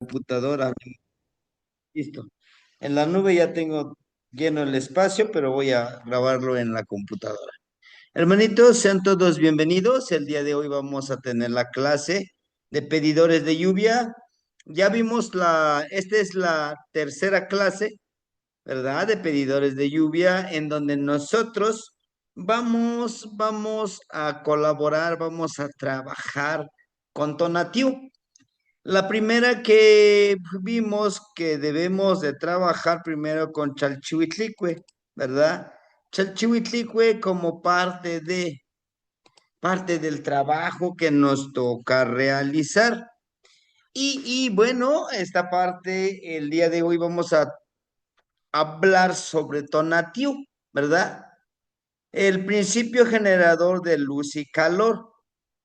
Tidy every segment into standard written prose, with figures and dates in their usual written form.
computadora. Listo. En la nube ya tengo lleno el espacio, pero voy a grabarlo en la computadora. Hermanitos, sean todos bienvenidos. El día de hoy vamos a tener la clase de pedidores de lluvia. Ya vimos esta es la tercera clase, ¿verdad? De pedidores de lluvia, en donde nosotros vamos a colaborar, vamos a trabajar con Tonatiuh. La primera que vimos que debemos de trabajar primero con Chalchihuitlicue, ¿verdad? Chalchihuitlicue como parte del trabajo que nos toca realizar. Y bueno, esta parte, el día de hoy vamos a hablar sobre Tonatiuh, ¿verdad? El principio generador de luz y calor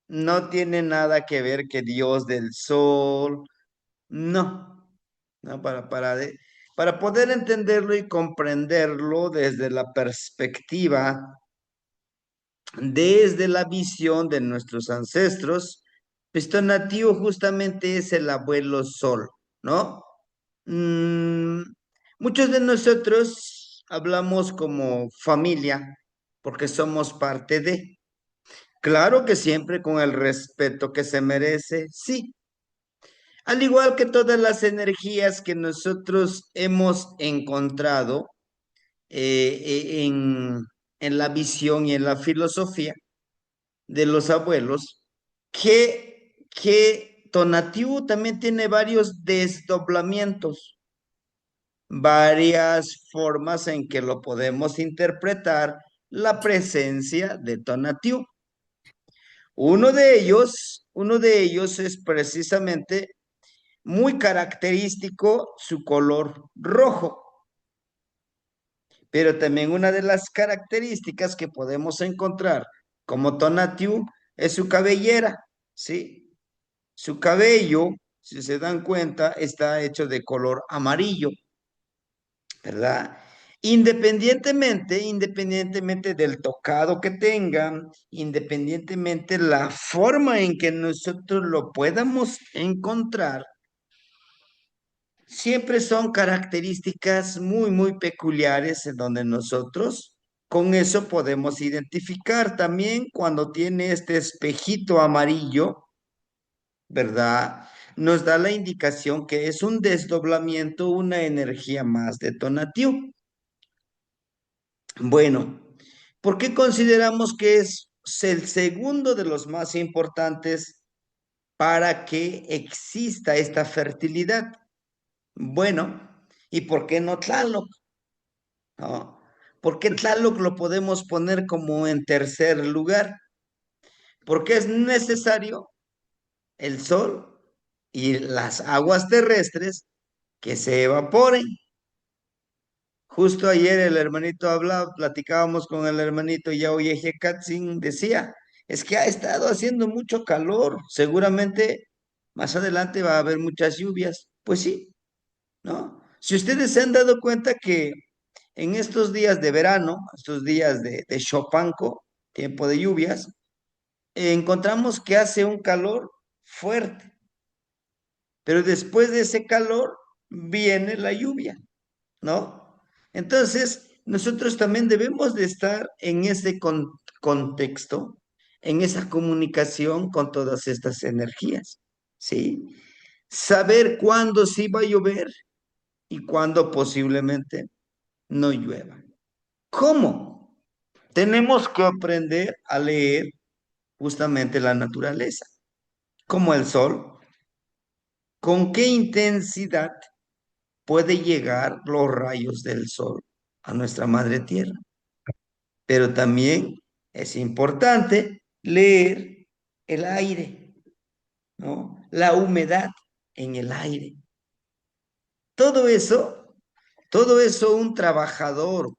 no tiene nada que ver que Dios del sol, no, no, para poder entenderlo y comprenderlo desde la perspectiva, desde la visión de nuestros ancestros, pues Tonatiuh justamente es el abuelo sol, ¿no? Mm, muchos de nosotros hablamos como familia porque somos parte de, claro que siempre con el respeto que se merece, sí. Al igual que todas las energías que nosotros hemos encontrado en la visión y en la filosofía de los abuelos, que Tonatiuh también tiene varios desdoblamientos, varias formas en que lo podemos interpretar la presencia de Tonatiuh. Uno de ellos es precisamente muy característico su color rojo, pero también una de las características que podemos encontrar como Tonatiuh es su cabellera, ¿sí? Su cabello, si se dan cuenta, está hecho de color amarillo, ¿verdad? Independientemente del tocado que tengan, independientemente la forma en que nosotros lo podamos encontrar, siempre son características muy peculiares en donde nosotros con eso podemos identificar también cuando tiene este espejito amarillo, ¿verdad? Nos da la indicación que es un desdoblamiento, una energía más de Tonatiuh. Bueno, ¿por qué consideramos que es el segundo de los más importantes para que exista esta fertilidad? Bueno, ¿y por qué no Tlaloc? ¿No? ¿Por qué Tlaloc lo podemos poner como en tercer lugar? Porque es necesario el sol y las aguas terrestres que se evaporen. Justo ayer el hermanito hablaba, platicábamos con el hermanito Yaoyeje Katzin, decía, es que ha estado haciendo mucho calor, seguramente más adelante va a haber muchas lluvias. Pues sí, ¿no? Si ustedes se han dado cuenta que en estos días de verano, estos días de Chopanco, tiempo de lluvias, encontramos que hace un calor fuerte, pero después de ese calor viene la lluvia, ¿no? Entonces, nosotros también debemos de estar en ese contexto, en esa comunicación con todas estas energías, ¿sí? Saber cuándo sí va a llover y cuándo posiblemente no llueva. ¿Cómo? Tenemos que aprender a leer justamente la naturaleza, como el sol, con qué intensidad puede llegar los rayos del sol a nuestra madre tierra. Pero también es importante leer el aire, ¿no? La humedad en el aire. Todo eso, todo eso un trabajador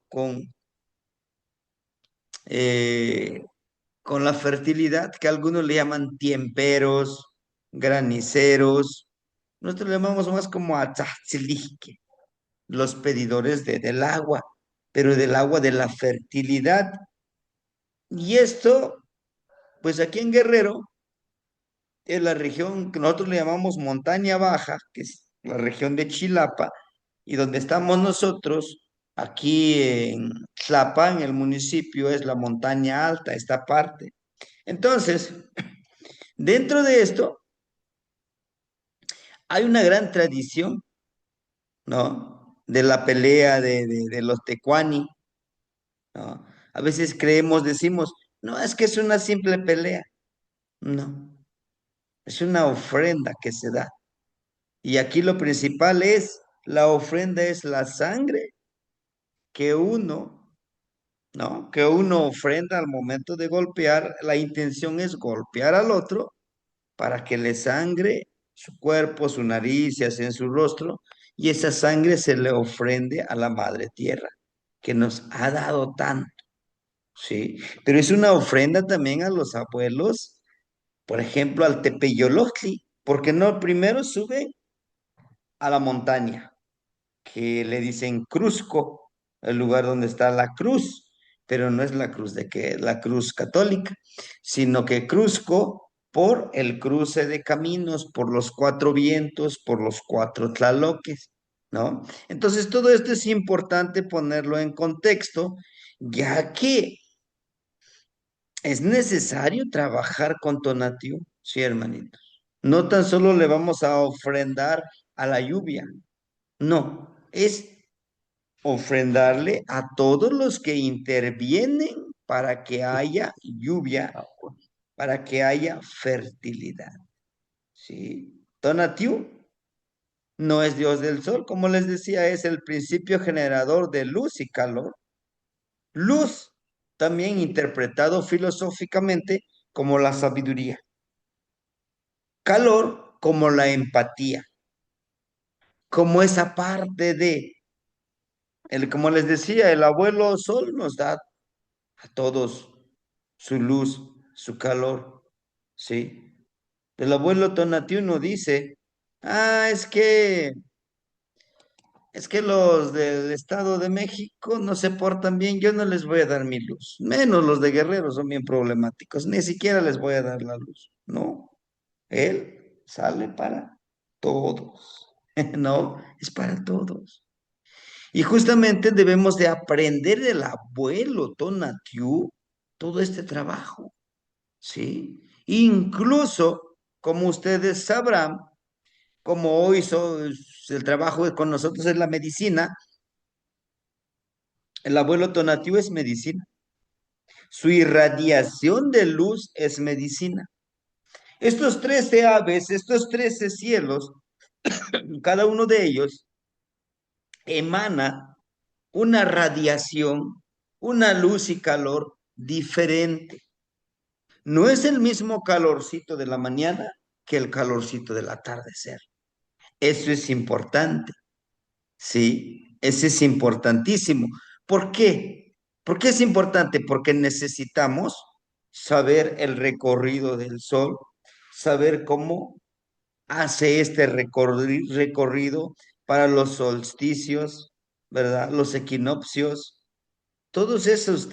eh, con la fertilidad, que algunos le llaman tiemperos, graniceros. Nosotros le llamamos más como a tzatzilique, los pedidores del agua, pero del agua de la fertilidad. Y esto, pues aquí en Guerrero, es la región que nosotros le llamamos montaña baja, que es la región de Chilapa, y donde estamos nosotros, aquí en Tlapa, en el municipio, es la montaña alta, esta parte. Entonces, dentro de esto, hay una gran tradición, ¿no? De la pelea de los tecuani, ¿no? A veces creemos, decimos, no, es que es una simple pelea. No, es una ofrenda que se da. Y aquí lo principal es, la ofrenda es la sangre que uno, ¿no? Que uno ofrenda al momento de golpear. La intención es golpear al otro para que le sangre su cuerpo, su nariz, y así en su rostro, y esa sangre se le ofrende a la Madre Tierra, que nos ha dado tanto, ¿sí? Pero es una ofrenda también a los abuelos, por ejemplo, al Tepeyolotli, porque no, primero suben a la montaña, que le dicen Cruzco, el lugar donde está la cruz, pero no es la cruz de que la cruz católica, sino que Cruzco por el cruce de caminos, por los cuatro vientos, por los cuatro tlaloques, ¿no? Entonces todo esto es importante ponerlo en contexto, ya que es necesario trabajar con Tonatiuh, sí, hermanitos. No tan solo le vamos a ofrendar a la lluvia, no, es ofrendarle a todos los que intervienen para que haya lluvia, para que haya fertilidad. ¿Sí? Tonatiuh no es Dios del sol, como les decía, es el principio generador de luz y calor. Luz, también interpretado filosóficamente como la sabiduría. Calor, como la empatía, como esa parte de, como les decía, el abuelo sol nos da a todos su luz, su calor, ¿sí? El abuelo Tonatiuh no dice, ah, es que los del Estado de México no se portan bien, yo no les voy a dar mi luz, menos los de Guerrero son bien problemáticos, ni siquiera les voy a dar la luz, no, él sale para todos, no, es para todos. Y justamente debemos de aprender del abuelo Tonatiuh todo este trabajo. ¿Sí? Incluso, como ustedes sabrán, como hoy el trabajo con nosotros es la medicina, el abuelo Tonatiuh es medicina. Su irradiación de luz es medicina. Estos 13 aves, estos 13 cielos, cada uno de ellos emana una radiación, una luz y calor diferente. No es el mismo calorcito de la mañana que el calorcito del atardecer. Eso es importante, ¿sí? Eso es importantísimo. ¿Por qué? ¿Por qué es importante? Porque necesitamos saber el recorrido del sol, saber cómo hace este recorrido para los solsticios, ¿verdad? Los equinoccios, todos esos,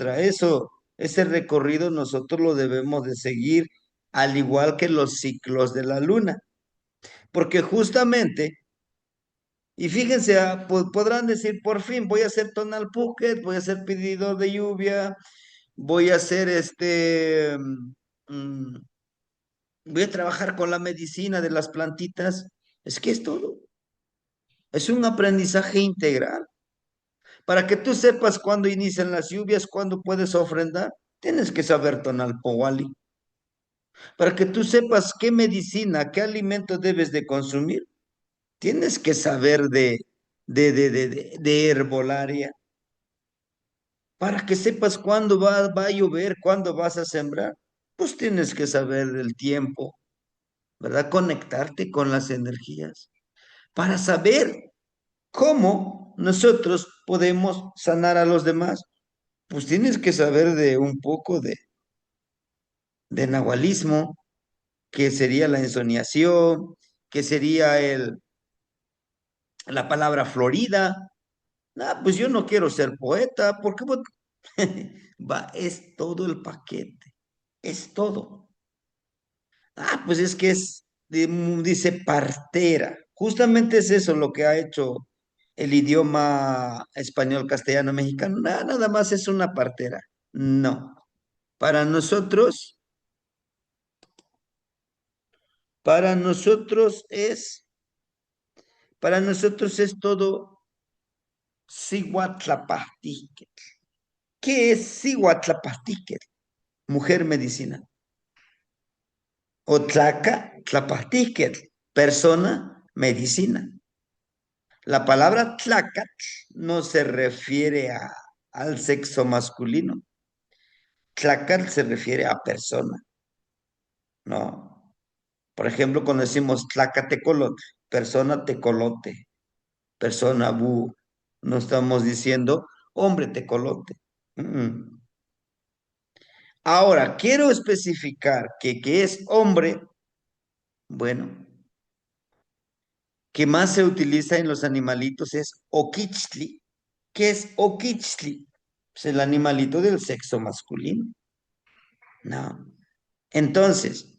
ese recorrido nosotros lo debemos de seguir, al igual que los ciclos de la luna, porque justamente y fíjense, podrán decir, por fin voy a hacer tonal Phuket, voy a ser pedidor de lluvia, voy a hacer mm, voy a trabajar con la medicina de las plantitas. Es que es todo. Es un aprendizaje integral. Para que tú sepas cuándo inician las lluvias, cuándo puedes ofrendar, tienes que saber tonal Powali. Para que tú sepas qué medicina, qué alimento debes de consumir, tienes que saber de herbolaria. Para que sepas cuándo va a llover, cuándo vas a sembrar, pues tienes que saber del tiempo, ¿verdad? Conectarte con las energías para saber cómo nosotros podemos sanar a los demás. Pues tienes que saber de un poco de nahualismo, que sería la ensoñación, que sería la palabra florida. Ah, pues yo no quiero ser poeta, porque va, es todo el paquete, es todo. Ah, pues es que dice partera. Justamente es eso lo que ha hecho el idioma español, castellano, mexicano. Nada más es una partera. No. Para nosotros, para nosotros es, para nosotros es todo Cihuatlapahtique. ¿Qué es Cihuatlapahtique? Mujer medicina. O tlaca, tlapahtique, persona, medicina. La palabra tlacat no se refiere al sexo masculino. Tlacat se refiere a persona, ¿no? Por ejemplo, cuando decimos tlacatecolotl, persona tecolote, persona bú, no estamos diciendo hombre tecolote. Mm. Ahora, quiero especificar que es hombre, bueno, que más se utiliza en los animalitos es oquichtli. ¿Qué es oquichtli? Es el animalito del sexo masculino. No. Entonces,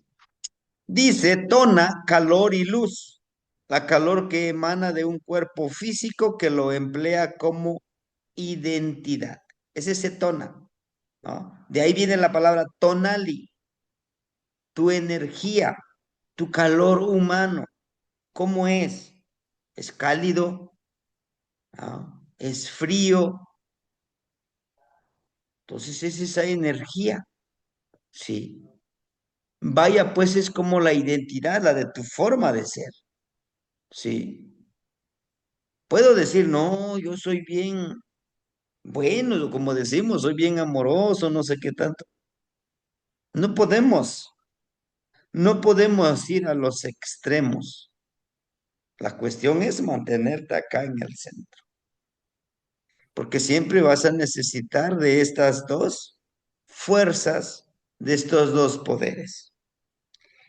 dice tona, calor y luz. La calor que emana de un cuerpo físico que lo emplea como identidad. Es ese tona, ¿no? De ahí viene la palabra tonali, tu energía, tu calor humano. ¿Cómo es? ¿Es cálido? ¿No? ¿Es frío? Entonces es esa energía, ¿sí? Vaya, pues es como la identidad, la de tu forma de ser, ¿sí? Puedo decir, no, yo soy bien, bueno, como decimos, soy bien amoroso, no sé qué tanto. No podemos, no podemos ir a los extremos. La cuestión es mantenerte acá en el centro, porque siempre vas a necesitar de estas dos fuerzas, de estos dos poderes.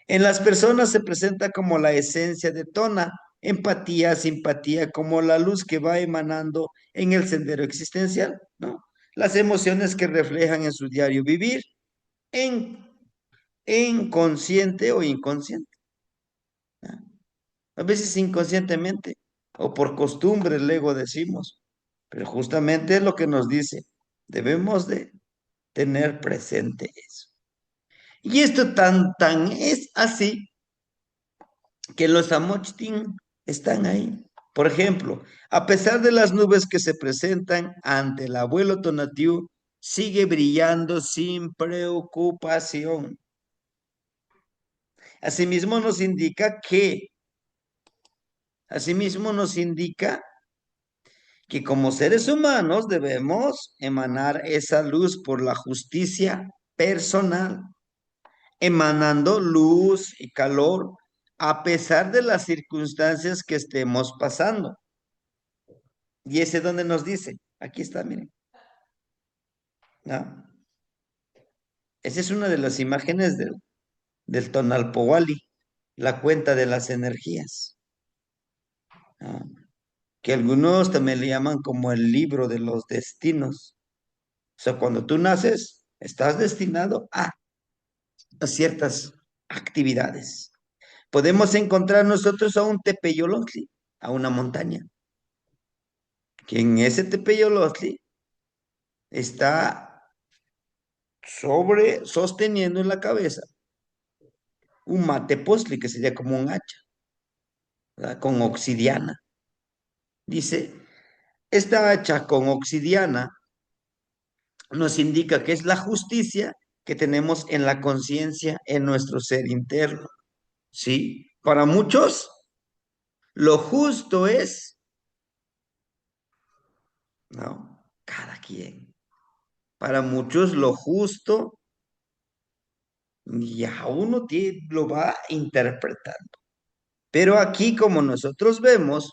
En las personas se presenta como la esencia de tona, empatía, simpatía, como la luz que va emanando en el sendero existencial, ¿no? Las emociones que reflejan en su diario vivir, en, en consciente o inconsciente, ¿no? A veces inconscientemente o por costumbre, luego decimos, pero justamente es lo que nos dice, debemos de tener presente eso. Y esto tan es así que los Amochtin están ahí. Por ejemplo, a pesar de las nubes que se presentan ante el abuelo Tonatiuh, sigue brillando sin preocupación. Asimismo nos indica que, asimismo nos indica que como seres humanos debemos emanar esa luz por la justicia personal, emanando luz y calor a pesar de las circunstancias que estemos pasando. Y ese donde nos dice, aquí está, miren, ¿no? Esa es una de las imágenes del Tonalpowali, la cuenta de las energías, ¿no? Que algunos también le llaman como el libro de los destinos. O sea, cuando tú naces, estás destinado a ciertas actividades. Podemos encontrar nosotros a un Tepeyolotli, a una montaña, que en ese Tepeyolotli está sosteniendo en la cabeza un matepostli, que sería como un hacha, ¿verdad? Con obsidiana. Dice, esta hacha con obsidiana nos indica que es la justicia que tenemos en la conciencia, en nuestro ser interno. ¿Sí? Para muchos, lo justo es, ¿no? Cada quien. Para muchos, lo justo ya uno lo va interpretando. Pero aquí, como nosotros vemos,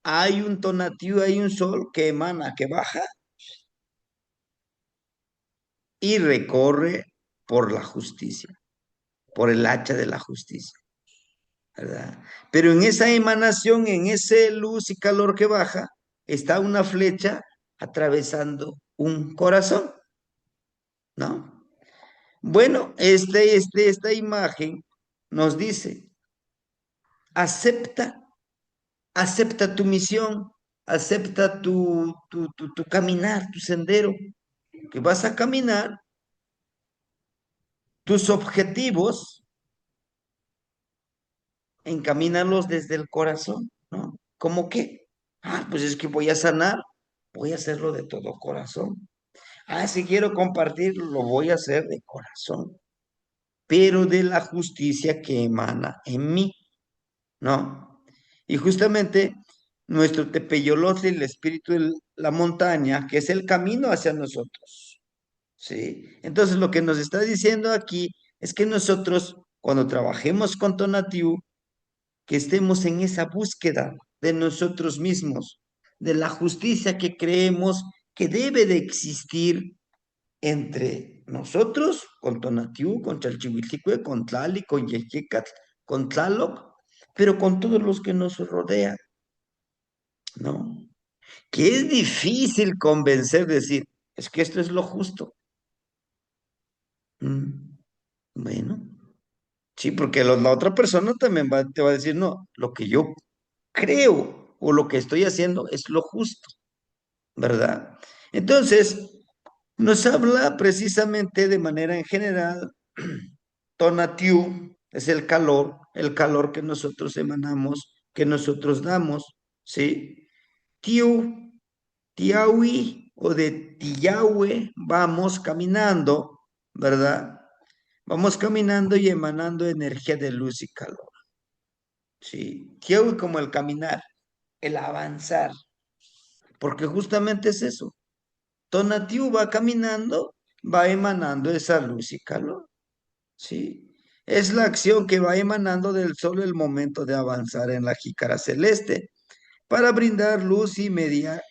hay un tonatiuh, hay un sol que emana, que baja y recorre por la justicia, por el hacha de la justicia, ¿verdad? Pero en esa emanación, en ese luz y calor que baja, está una flecha atravesando un corazón, ¿no? Bueno, esta imagen nos dice, acepta, Acepta tu misión, acepta tu caminar, tu sendero, que vas a caminar, tus objetivos, encamínalos desde el corazón, ¿no? ¿Cómo qué? Ah, pues es que voy a sanar, voy a hacerlo de todo corazón. Ah, si quiero compartir, lo voy a hacer de corazón, pero de la justicia que emana en mí, ¿no? Y justamente nuestro tepeyolotl, el espíritu de la montaña, que es el camino hacia nosotros, ¿sí? Entonces lo que nos está diciendo aquí es que nosotros, cuando trabajemos con Tonatiuh, que estemos en esa búsqueda de nosotros mismos, de la justicia que creemos que debe de existir entre nosotros, con Tonatiuh, con Chalchihuitlicue, con Tlali, con Yeyecatl, con Tlaloc, pero con todos los que nos rodean, ¿no? Que es difícil convencer, decir, es que esto es lo justo. Mm, bueno, sí, porque la otra persona también te va a decir, no, lo que yo creo o lo que estoy haciendo es lo justo, ¿verdad? Entonces, nos habla precisamente de manera en general, Tonatiuh es el calor que nosotros emanamos, que nosotros damos, ¿sí? Tiu, Tiahui o de Tiyahue, vamos caminando, ¿verdad? Vamos caminando y emanando energía de luz y calor, ¿sí? Tiahui como el caminar, el avanzar, porque justamente es eso. Tonatiuh va caminando, va emanando esa luz y calor, ¿sí? Es la acción que va emanando del sol el momento de avanzar en la jícara celeste para brindar luz y media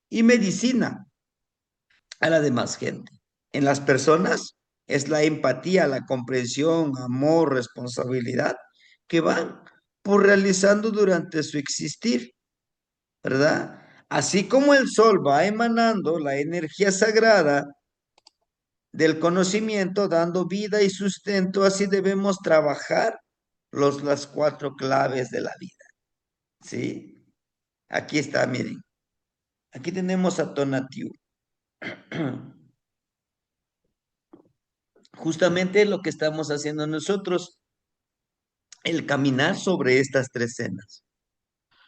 y medicina a la demás gente. En las personas es la empatía, la comprensión, amor, responsabilidad que van por realizando durante su existir, ¿verdad? Así como el sol va emanando la energía sagrada del conocimiento, dando vida y sustento, así debemos trabajar las cuatro claves de la vida, ¿sí? Aquí está, miren. Aquí tenemos a Tonatiuh. Justamente lo que estamos haciendo nosotros, el caminar sobre estas tres cenas.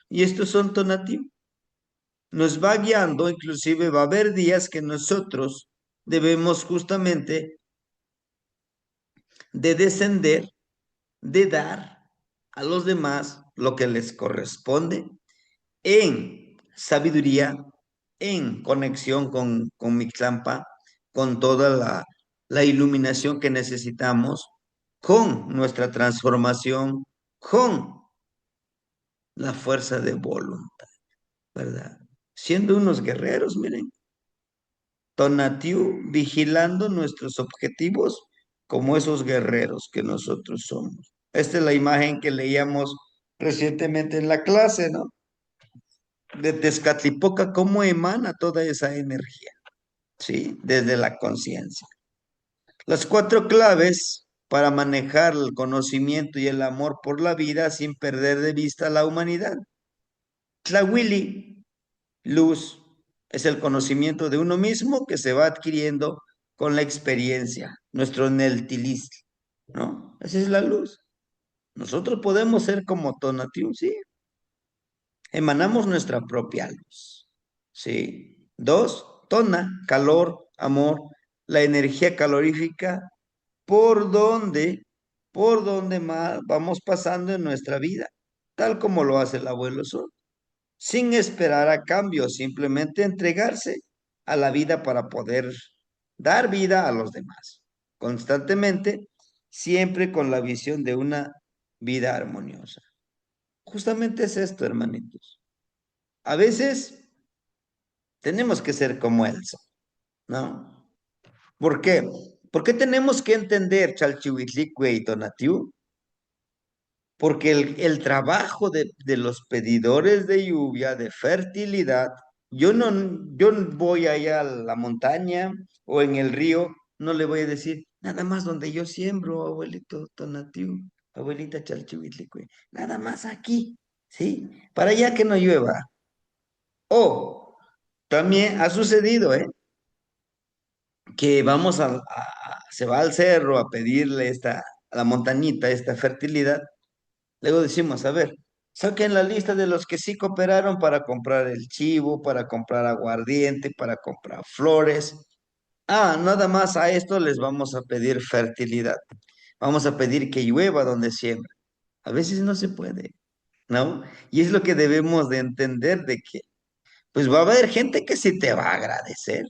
Y estos son Tonatiuh. Nos va guiando, inclusive va a haber días que nosotros debemos justamente de descender, de dar a los demás lo que les corresponde en sabiduría, en conexión con Mixlampa, con toda la iluminación que necesitamos, con nuestra transformación, con la fuerza de voluntad, ¿verdad? Siendo unos guerreros, miren, Tonatiuh vigilando nuestros objetivos como esos guerreros que nosotros somos. Esta es la imagen que leíamos recientemente en la clase, ¿no? De Tezcatlipoca, cómo emana toda esa energía, ¿sí? Desde la conciencia. Las cuatro claves para manejar el conocimiento y el amor por la vida sin perder de vista la humanidad. Tlawili, luz, es el conocimiento de uno mismo que se va adquiriendo con la experiencia, nuestro Neltilis, ¿no? Esa es la luz. Nosotros podemos ser como Tonatiuh, sí, emanamos nuestra propia luz. ¿Sí? Dos, tona, calor, amor, la energía calorífica, por donde, por donde más vamos pasando en nuestra vida, tal como lo hace el abuelo Sol, sin esperar a cambio, simplemente entregarse a la vida para poder dar vida a los demás, constantemente, siempre con la visión de una vida armoniosa. Justamente es esto, hermanitos. A veces tenemos que ser como Elsa, ¿no? ¿Por qué? ¿Por qué tenemos que entender Chalchihuitlicue y Tonatiuh? Porque el trabajo de los pedidores de lluvia, de fertilidad, yo no voy allá a la montaña o en el río, no le voy a decir, nada más donde yo siembro, abuelito Tonatiuh, abuelita Chalchihuitlicue, nada más aquí. ¿sí? Para ya que no llueva. O también ha sucedido, ¿eh? Que vamos se va al cerro a pedirle a la montañita, esta fertilidad. Luego decimos, a ver, saquen la lista de los que sí cooperaron para comprar el chivo, para comprar aguardiente, para comprar flores. Ah, nada más a esto les vamos a pedir fertilidad. Vamos a pedir que llueva donde siembra. A veces no se puede, ¿no? Y es lo que debemos de entender de que, pues va a haber gente que sí te va a agradecer,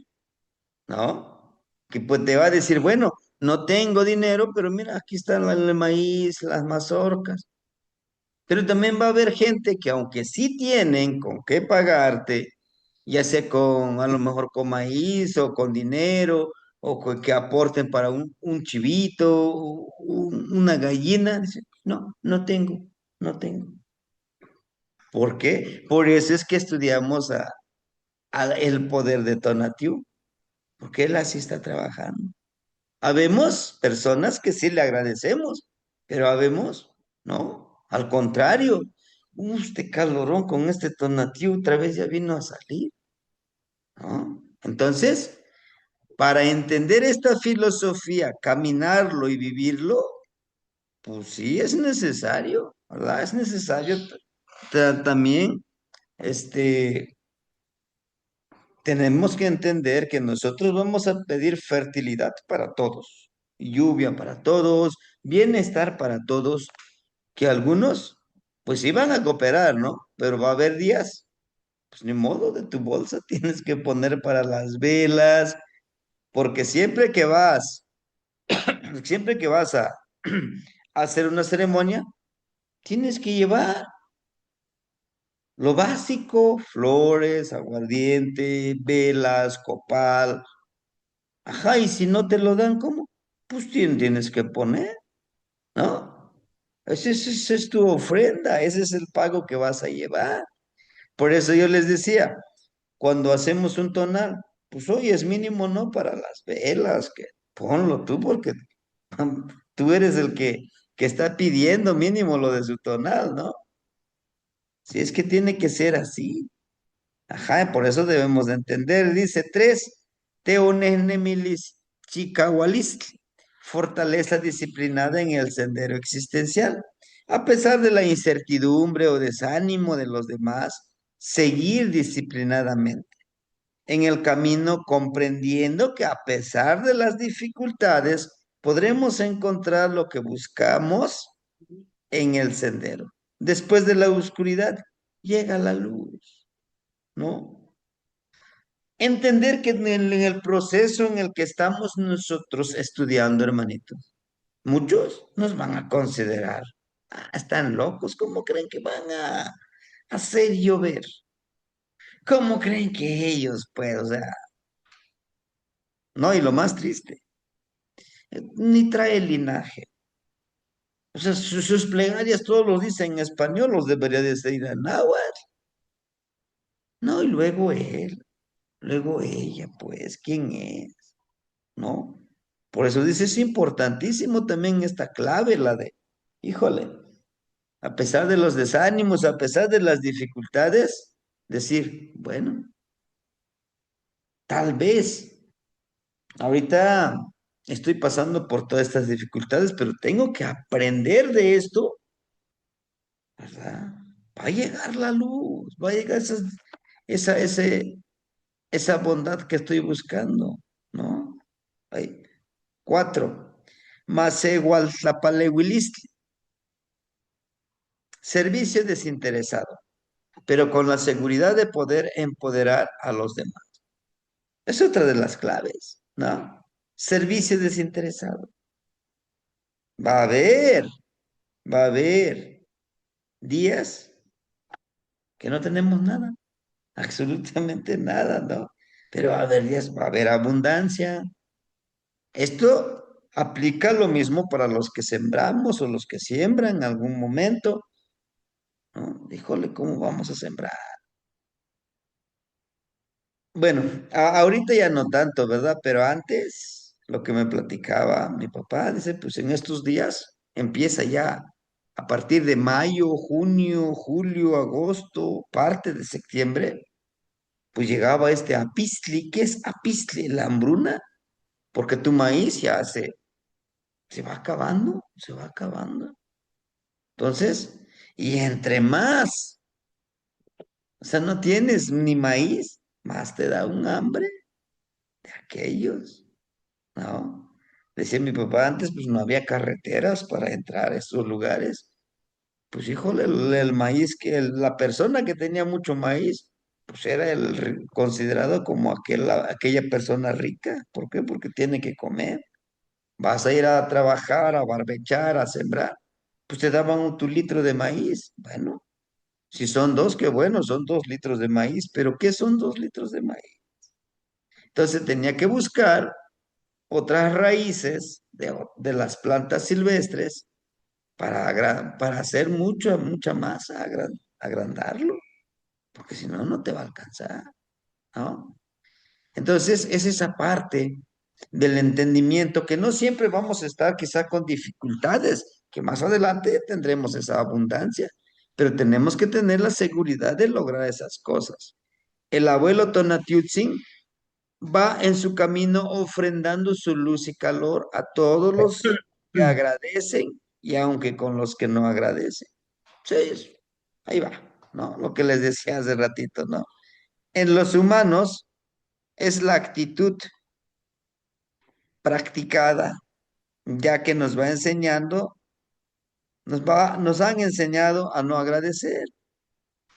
¿no? Que pues te va a decir, bueno, no tengo dinero, pero mira, aquí está el maíz, las mazorcas. Pero también va a haber gente que aunque sí tienen con qué pagarte, ya sea con a lo mejor con maíz o con dinero, o que aporten para un chivito, una gallina, dice, no, no tengo, no tengo. ¿Por qué? Por eso es que estudiamos el poder de Tonatiuh, porque él así está trabajando. Habemos personas que sí le agradecemos, pero habemos, ¿no? Al contrario, este calorón con este Tonatiuh otra vez ya vino a salir, ¿no? Entonces, para entender esta filosofía, caminarlo y vivirlo, pues sí es necesario, ¿verdad? Es necesario también, este, tenemos que entender que nosotros vamos a pedir fertilidad para todos, lluvia para todos, bienestar para todos, que algunos pues sí van a cooperar, ¿no? Pero va a haber días, pues ni modo, de tu bolsa tienes que poner para las velas, porque siempre que vas a hacer una ceremonia, tienes que llevar lo básico, flores, aguardiente, velas, copal. Ajá, y si no te lo dan, ¿cómo? Pues tienes que poner, ¿no? Esa es tu ofrenda, ese es el pago que vas a llevar. Por eso yo les decía, cuando hacemos un tonal, pues hoy es mínimo, ¿no? Para las velas, que ponlo tú, porque tú eres el que está pidiendo mínimo lo de su tonal, ¿no? Si es que tiene que ser así. Ajá, por eso debemos de entender. Dice tres, Teonenemilis Chicahualistli, fortaleza disciplinada en el sendero existencial. A pesar de la incertidumbre o desánimo de los demás, seguir disciplinadamente en el camino comprendiendo que a pesar de las dificultades, podremos encontrar lo que buscamos en el sendero. Después de la oscuridad, llega la luz, ¿no? Entender que en el proceso en el que estamos nosotros estudiando, hermanito, muchos nos van a considerar, están locos, ¿cómo creen que van a hacer llover? ¿Cómo creen que ellos, pues, o sea, no? Y lo más triste, ni trae linaje. O sea, sus plegarias todos los dicen en español, los debería decir en náhuatl. No, y luego ella, pues, ¿quién es? ¿No? Por eso dice, es importantísimo también esta clave, la de, híjole, a pesar de los desánimos, a pesar de las dificultades, decir, bueno, tal vez ahorita estoy pasando por todas estas dificultades, pero tengo que aprender de esto, ¿verdad? Va a llegar la luz, va a llegar esa, ese, esa bondad que estoy buscando, ¿no? Hay cuatro. Más igual la servicio desinteresado, pero con la seguridad de poder empoderar a los demás. Es otra de las claves, ¿no? Servicio desinteresado. Va a haber, va a haber días que no tenemos nada, absolutamente nada, ¿no? Pero va a haber días, va a haber abundancia. Esto aplica lo mismo para los que sembramos o los que siembran en algún momento, ¿no? Híjole, ¿cómo vamos a sembrar? Bueno, ahorita ya no tanto, ¿verdad? Pero antes, lo que me platicaba mi papá, dice, pues en estos días empieza ya. A partir de mayo, junio, julio, agosto, parte de septiembre, pues llegaba este apistli. ¿Qué es apistli? La hambruna, porque tu maíz ya se va acabando, se va acabando. Entonces, y entre más, o sea, no tienes ni maíz, más te da un hambre de aquellos, ¿no? Decía mi papá antes, pues no había carreteras para entrar a esos lugares. Pues híjole, el maíz la persona que tenía mucho maíz, pues era considerado como aquella persona rica. ¿Por qué? Porque tiene que comer. Vas a ir a trabajar, a barbechar, a sembrar. Pues te daban tu litro de maíz. Bueno, si son dos, qué bueno, son 2 litros de maíz. Pero ¿qué son 2 litros de maíz? Entonces tenía que buscar otras raíces de las plantas silvestres para hacer mucha masa, agrandarlo, porque si no, no te va a alcanzar, ¿no? Entonces, es esa parte del entendimiento que no siempre vamos a estar quizá con dificultades, que más adelante tendremos esa abundancia, pero tenemos que tener la seguridad de lograr esas cosas. El abuelo Tonatiutzin va en su camino ofrendando su luz y calor a todos los que agradecen y aunque con los que no agradecen. Sí, ahí va, ¿no? Lo que les decía hace ratito, ¿no? En los humanos es la actitud practicada, ya que nos va enseñando, nos han enseñado a no agradecer,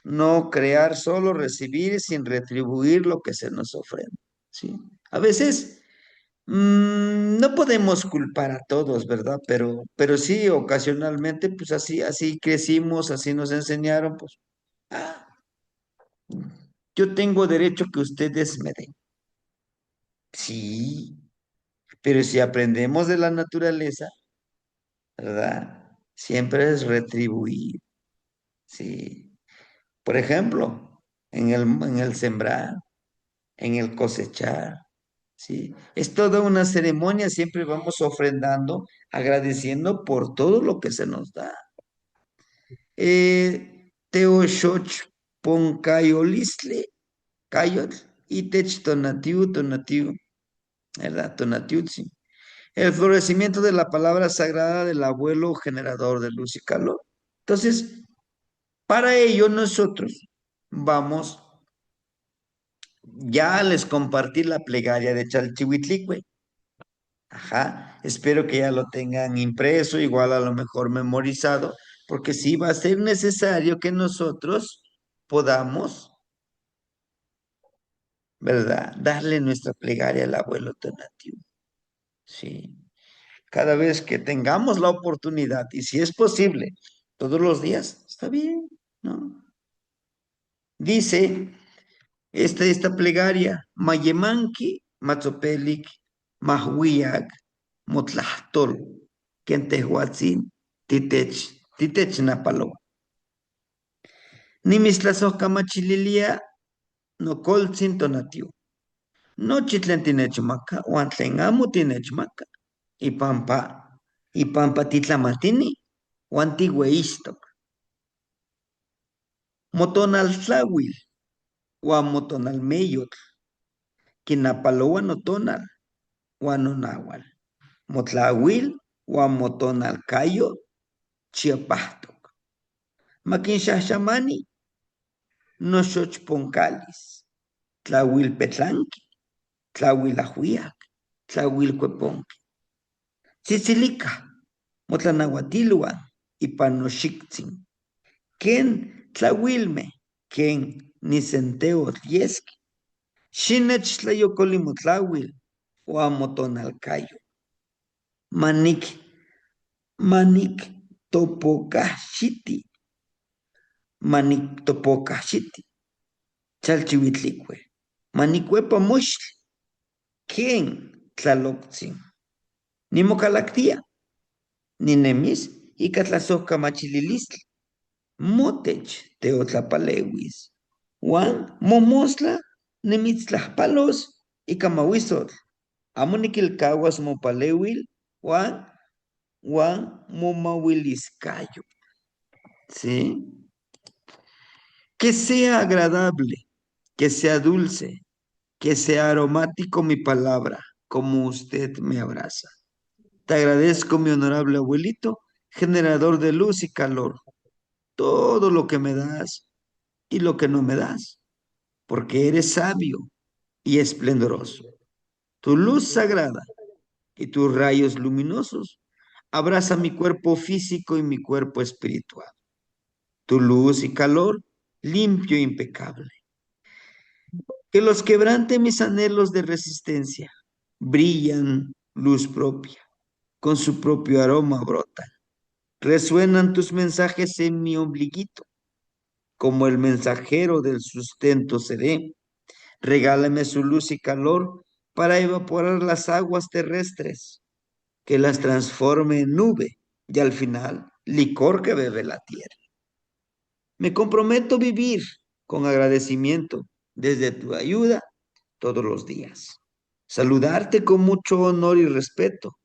no crear, solo recibir sin retribuir lo que se nos ofrenda, ¿sí? A veces no podemos culpar a todos, ¿verdad? Pero sí, ocasionalmente, pues así crecimos, así nos enseñaron, pues, ah, yo tengo derecho que ustedes me den. Sí, pero si aprendemos de la naturaleza, ¿verdad? Siempre es retribuir, sí. Por ejemplo, en el sembrar, en el cosechar, sí. Es toda una ceremonia, siempre vamos ofrendando, agradeciendo por todo lo que se nos da. Teoshoch poncayolisle, cayot, itech tonatiu, ¿verdad? Tonatiuh. El florecimiento de la palabra sagrada del abuelo generador de luz y calor. Entonces, para ello nosotros vamos, ya les compartí la plegaria de Chalchihuitlicue. Ajá, espero que ya lo tengan impreso, igual a lo mejor memorizado, porque sí va a ser necesario que nosotros podamos, ¿verdad? Darle nuestra plegaria al abuelo Tonatiuh. Sí. Cada vez que tengamos la oportunidad y si es posible, todos los días, está bien, ¿no? Dice esta plegaria, Mayemanki, Matzopelik, Mahuiak, Motlahtol, Kentehuatzin, Titech Napalo. Nimislasoj kamachililia, no colzin tonatiu. No chitlen tinechmaca, uan tlen amo tinechmaca. Ipampa, ipampa titlamatini, uan tiueistok. Motonal tlauil, uan motonal meyotl, kinapaloa notonal, uan nonaual. Motlauil, uan motonal kayo, chiapahtok. Makinxaxamani, noxochponcalis, tlauil petlanqui, tlauil ajuiac, tlauil cueponqui. Tzitzilica, motlanauatiluan, ipan noxictzin. Ken tlauilme, ken nicenteo tliesqui. Xinech tlayocolimotlahuil, uan motonalcayo. Manik, manik topocahxiti, manik topocahxiti, chalchihuitlicue. Manicuepa moxtli, ken tlaloctzin. Nimocalactia, ninemis ica tlasojcamachililistli. Motech teotlapaleuis. Juan momosla nimitztlahpalos ica mahuizotl. Amo niquilcahuas mopaleuil Juan momauiliscayo. ¿sí? Que sea agradable, que sea dulce, que sea aromático mi palabra, como usted me abraza. Te agradezco, mi honorable abuelito, generador de luz y calor, todo lo que me das y lo que no me das, porque eres sabio y esplendoroso. Tu luz sagrada y tus rayos luminosos abraza mi cuerpo físico y mi cuerpo espiritual. Tu luz y calor limpio e impecable. Que los quebrante mis anhelos de resistencia. Brillan luz propia, con su propio aroma brotan. Resuenan tus mensajes en mi ombliguito, como el mensajero del sustento seré. Regálame su luz y calor para evaporar las aguas terrestres, que las transforme en nube y al final licor que bebe la tierra. Me comprometo a vivir con agradecimiento desde tu ayuda todos los días. Saludarte con mucho honor y respeto.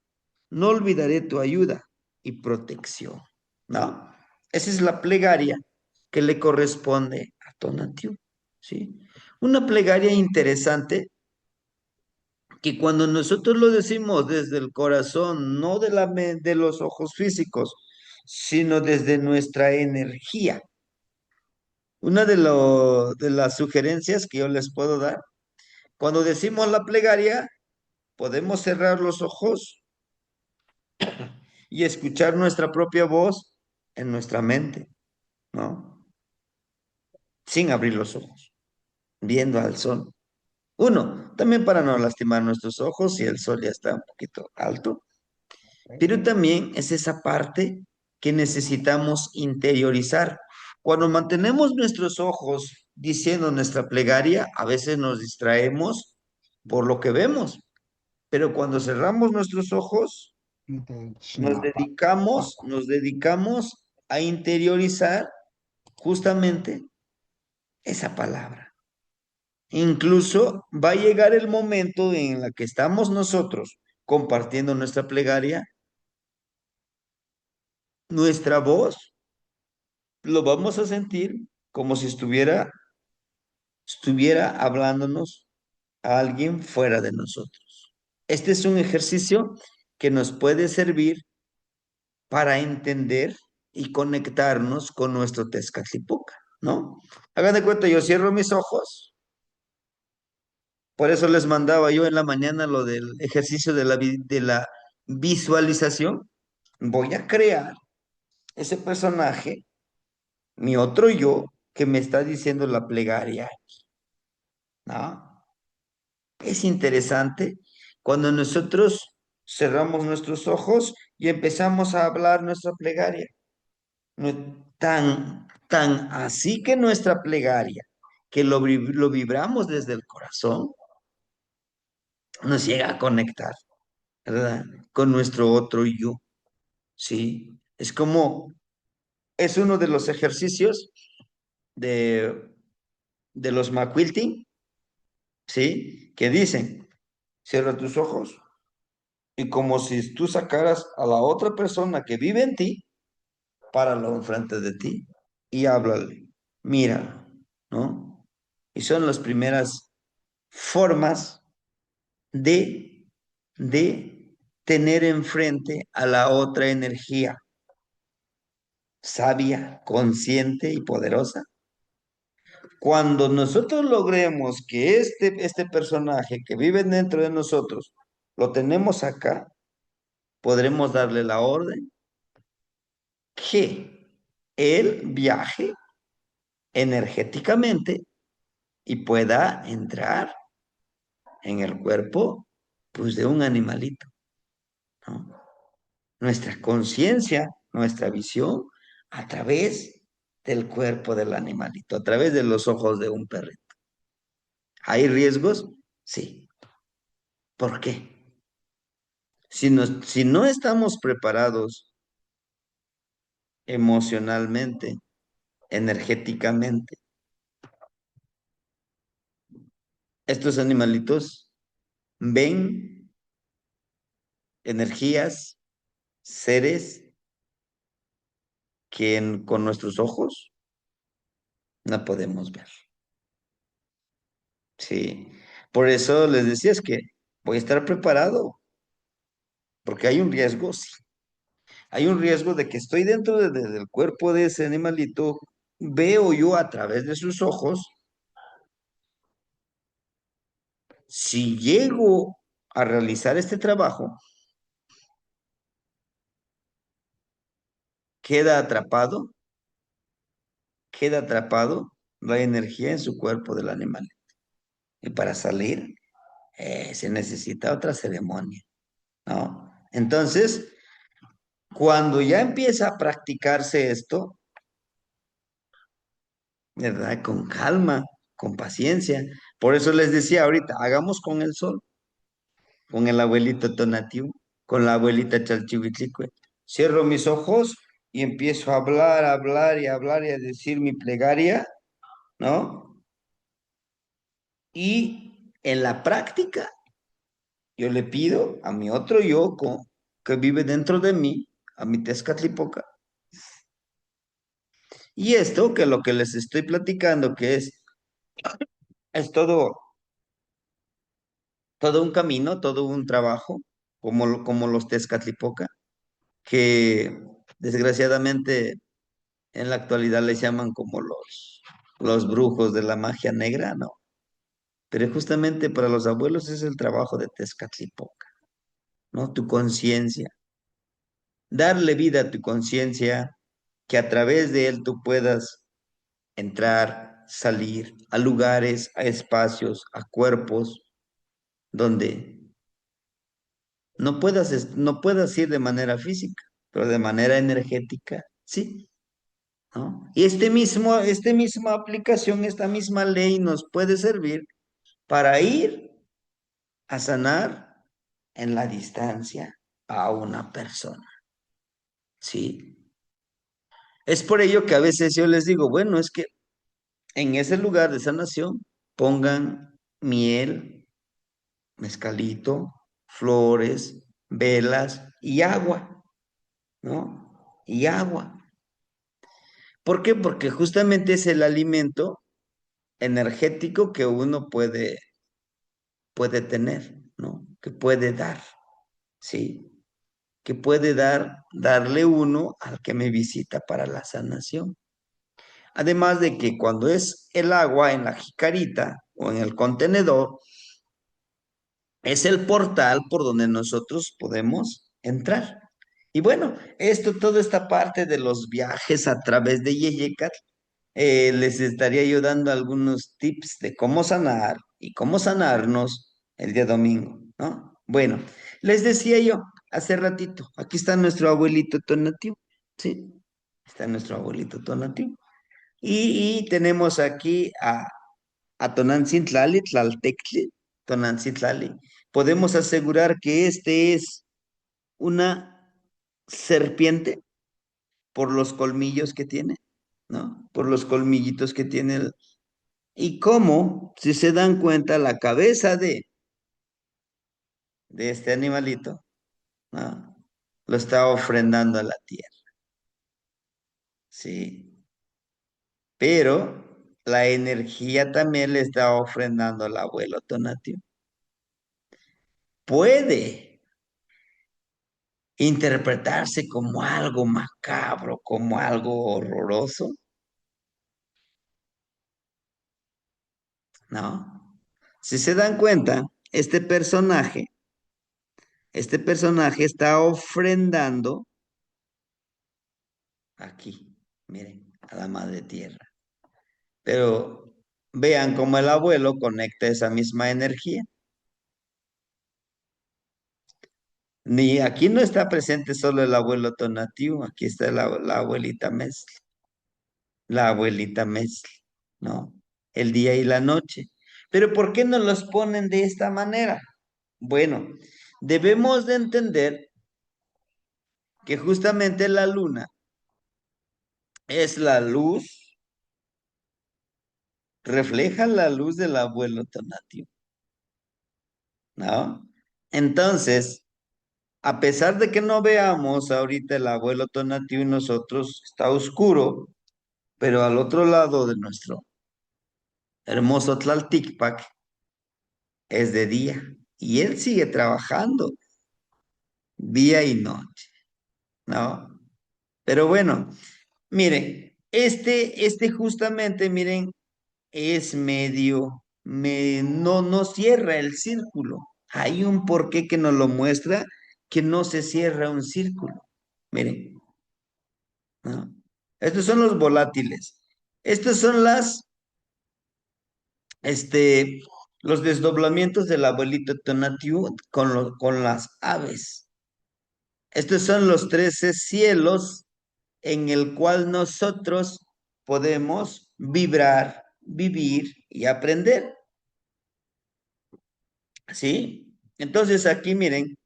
No olvidaré tu ayuda y protección. ¿No? Esa es la plegaria que le corresponde a Tonatiuh, ¿sí? Una plegaria interesante que cuando nosotros lo decimos desde el corazón, no de de los ojos físicos, sino desde nuestra energía. Una de las sugerencias que yo les puedo dar, cuando decimos la plegaria, podemos cerrar los ojos y escuchar nuestra propia voz en nuestra mente, ¿no? Sin abrir los ojos, viendo al sol. Uno, también para no lastimar nuestros ojos si el sol ya está un poquito alto, pero también es esa parte que necesitamos interiorizar. Cuando mantenemos nuestros ojos diciendo nuestra plegaria, a veces nos distraemos por lo que vemos, pero cuando cerramos nuestros ojos, nos dedicamos a interiorizar justamente esa palabra. Incluso va a llegar el momento en el que estamos nosotros compartiendo nuestra plegaria, nuestra voz lo vamos a sentir como si estuviera hablándonos a alguien fuera de nosotros. Este es un ejercicio que nos puede servir para entender y conectarnos con nuestro Tezcatlipoca, ¿no? Hagan de cuenta, yo cierro mis ojos, por eso les mandaba yo en la mañana lo del ejercicio de la visualización. Voy a crear ese personaje, mi otro yo, que me está diciendo la plegaria, ¿no? Es interesante cuando nosotros cerramos nuestros ojos y empezamos a hablar nuestra plegaria. Tan así que nuestra plegaria, que lo vibramos desde el corazón, nos llega a conectar, ¿verdad? Con nuestro otro yo, ¿sí? Es uno de los ejercicios de, de los McQuilting, ¿sí? Que dicen, cierra tus ojos y como si tú sacaras a la otra persona que vive en ti, páralo enfrente de ti y háblale, míralo, ¿no? Y son las primeras formas de, de tener enfrente a la otra energía sabia, consciente y poderosa. Cuando nosotros logremos que este personaje que vive dentro de nosotros lo tenemos acá, podremos darle la orden que él viaje energéticamente y pueda entrar en el cuerpo, pues, de un animalito, ¿no? Nuestra conciencia, nuestra visión, a través del cuerpo del animalito, a través de los ojos de un perrito. ¿Hay riesgos? Sí. ¿Por qué? Si no estamos preparados emocionalmente, energéticamente, estos animalitos ven energías, seres que con nuestros ojos no podemos ver. Sí. Por eso les decía, es que voy a estar preparado, porque hay un riesgo, sí. Hay un riesgo de que estoy dentro del cuerpo de ese animalito, veo yo a través de sus ojos. Si llego a realizar este trabajo, queda atrapado, queda atrapado la energía en su cuerpo del animal. Y para salir, se necesita otra ceremonia, ¿no? Entonces, cuando ya empieza a practicarse esto, ¿verdad? Con calma, con paciencia. Por eso les decía ahorita, hagamos con el sol, con el abuelito Tonatiuh, con la abuelita Chalchihuitlicue. Cierro mis ojos y empiezo a hablar, hablar y a decir mi plegaria, ¿no? Y en la práctica, yo le pido a mi otro yo que vive dentro de mí, a mi Tezcatlipoca, y esto, que lo que les estoy platicando, que es todo un camino, todo un trabajo, como los Tezcatlipoca, que desgraciadamente en la actualidad les llaman como los brujos de la magia negra, ¿no? Pero justamente para los abuelos es el trabajo de Tezcatlipoca, ¿no? Tu conciencia, darle vida a tu conciencia, que a través de él tú puedas entrar, salir a lugares, a espacios, a cuerpos donde no puedas ir de manera física, pero de manera energética, sí, ¿no? Y esta misma aplicación, esta misma ley nos puede servir para ir a sanar en la distancia a una persona, ¿sí? Es por ello que a veces yo les digo, bueno, es que en ese lugar de sanación pongan miel, mezcalito, flores, velas y agua, ¿no? Y agua. ¿Por qué? Porque justamente es el alimento energético que uno puede tener, ¿no? Que puede dar, ¿sí? Que puede darle uno al que me visita para la sanación. Además de que cuando es el agua en la jicarita o en el contenedor, es el portal por donde nosotros podemos entrar. Y bueno, toda esta parte de los viajes a través de Yeyecat, les estaría yo dando algunos tips de cómo sanar y cómo sanarnos el día domingo, ¿no? Bueno, les decía yo hace ratito, aquí está nuestro abuelito Tonatiuh, ¿sí? Está nuestro abuelito Tonatiuh. Y tenemos aquí a Tonantzin Tlaltectli, Tonantzin Tlali. Podemos asegurar que este es una serpiente por los colmillos que tiene, ¿no? Por los colmillitos que tiene. Y cómo, si se dan cuenta, la cabeza de este animalito, ¿no? Lo está ofrendando a la tierra, ¿sí? Pero la energía también le está ofrendando al abuelo Tonatio. Puede interpretarse como algo macabro, como algo horroroso, ¿no? Si se dan cuenta, este personaje está ofrendando aquí, miren, a la madre tierra. Pero vean cómo el abuelo conecta esa misma energía. Ni aquí no está presente solo el abuelo Tonatiuh, aquí está la abuelita Mesli, la abuelita Mesli, ¿no? El día y la noche. Pero ¿por qué no los ponen de esta manera? Bueno, debemos de entender que justamente la luna es la luz, refleja la luz del abuelo Tonatiuh, ¿no? Entonces, A pesar de que no veamos ahorita el abuelo Tonatiuh y nosotros, está oscuro, pero al otro lado de nuestro hermoso Tlalticpac es de día y él sigue trabajando día y noche, ¿no? Pero bueno, miren, este justamente, miren, es no cierra el círculo. Hay un porqué que nos lo muestra que no se cierra un círculo. Miren, ¿no? Estos son los volátiles. Estos son este, los desdoblamientos del abuelito Tonatiuh con las aves. Estos son los 13 cielos en el cual nosotros podemos vibrar, vivir y aprender. ¿Sí? Entonces aquí miren,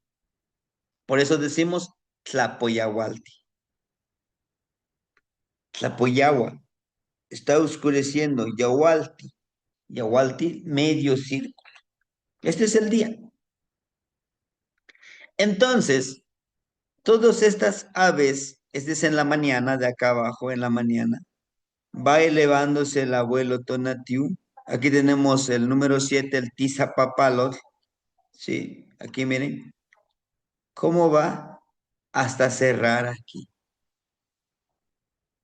por eso decimos Tlapoyahualti. Tlapoyahua está oscureciendo, Yahualti, Yahualti, medio círculo. Este es el día. Entonces, todas estas aves, este es en la mañana, de acá abajo en la mañana, va elevándose el abuelo Tonatiuh. Aquí tenemos el número 7, el Tizapapalot. Sí, aquí miren cómo va hasta cerrar aquí.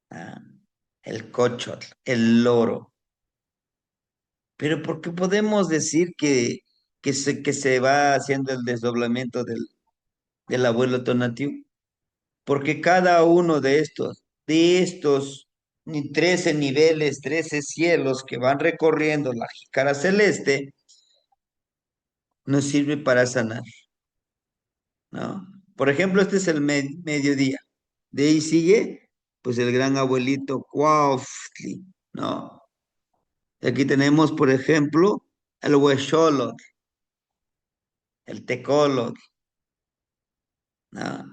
Ah, el cochotl, el loro. Pero ¿por qué podemos decir que se va haciendo el desdoblamiento del abuelo Tonatiuh? Porque cada uno de estos 13 niveles, 13 cielos que van recorriendo la jícara celeste, nos sirve para sanar, ¿no? Por ejemplo, este es el mediodía. De ahí sigue, pues, el gran abuelito Cuautli, ¿no? Aquí tenemos, por ejemplo, el huexolotl, el tecolotl, ¿no?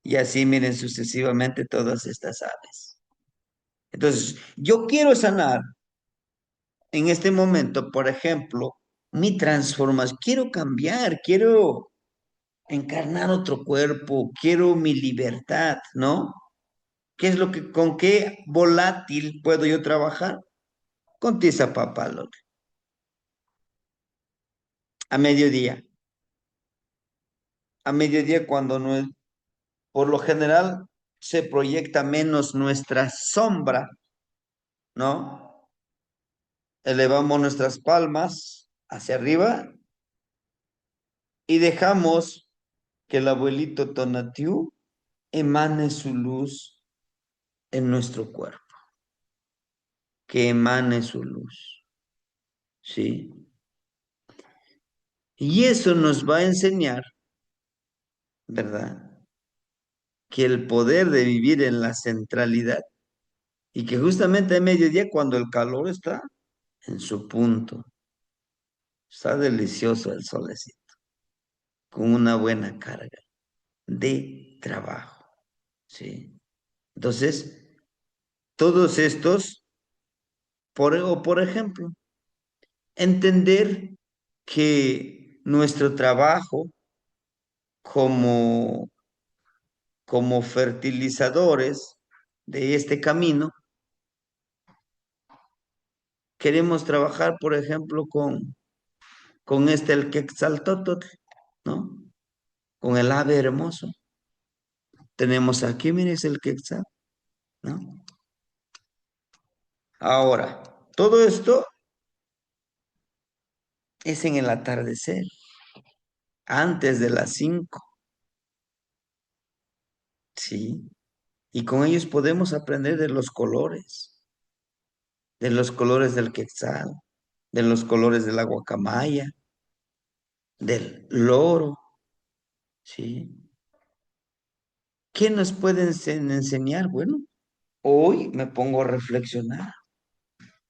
Y así miren sucesivamente todas estas aves. Entonces, yo quiero sanar en este momento, por ejemplo, mi transformación. Quiero cambiar, quiero encarnar otro cuerpo, quiero mi libertad, ¿no? ¿Con qué volátil puedo yo trabajar? Con tiza papalote, a mediodía. A mediodía cuando no es, por lo general se proyecta menos nuestra sombra, ¿no? Elevamos nuestras palmas hacia arriba y dejamos que el abuelito Tonatiuh emane su luz en nuestro cuerpo, que emane su luz, ¿sí? Y eso nos va a enseñar, ¿verdad? Que el poder de vivir en la centralidad y que justamente a mediodía cuando el calor está en su punto, está delicioso el solecito, con una buena carga de trabajo, ¿sí? Entonces, todos estos, por ejemplo, entender que nuestro trabajo como, como fertilizadores de este camino, queremos trabajar, por ejemplo, con el Quetzaltóatl, ¿no? Con el ave hermoso. Tenemos aquí, miren, es el Quetzal, ¿no? Ahora, todo esto es en el atardecer, antes de las 5, ¿sí? Y con ellos podemos aprender de los colores del quetzal, de los colores de la guacamaya, del loro, ¿sí? ¿Qué nos pueden enseñar? Bueno, hoy me pongo a reflexionar.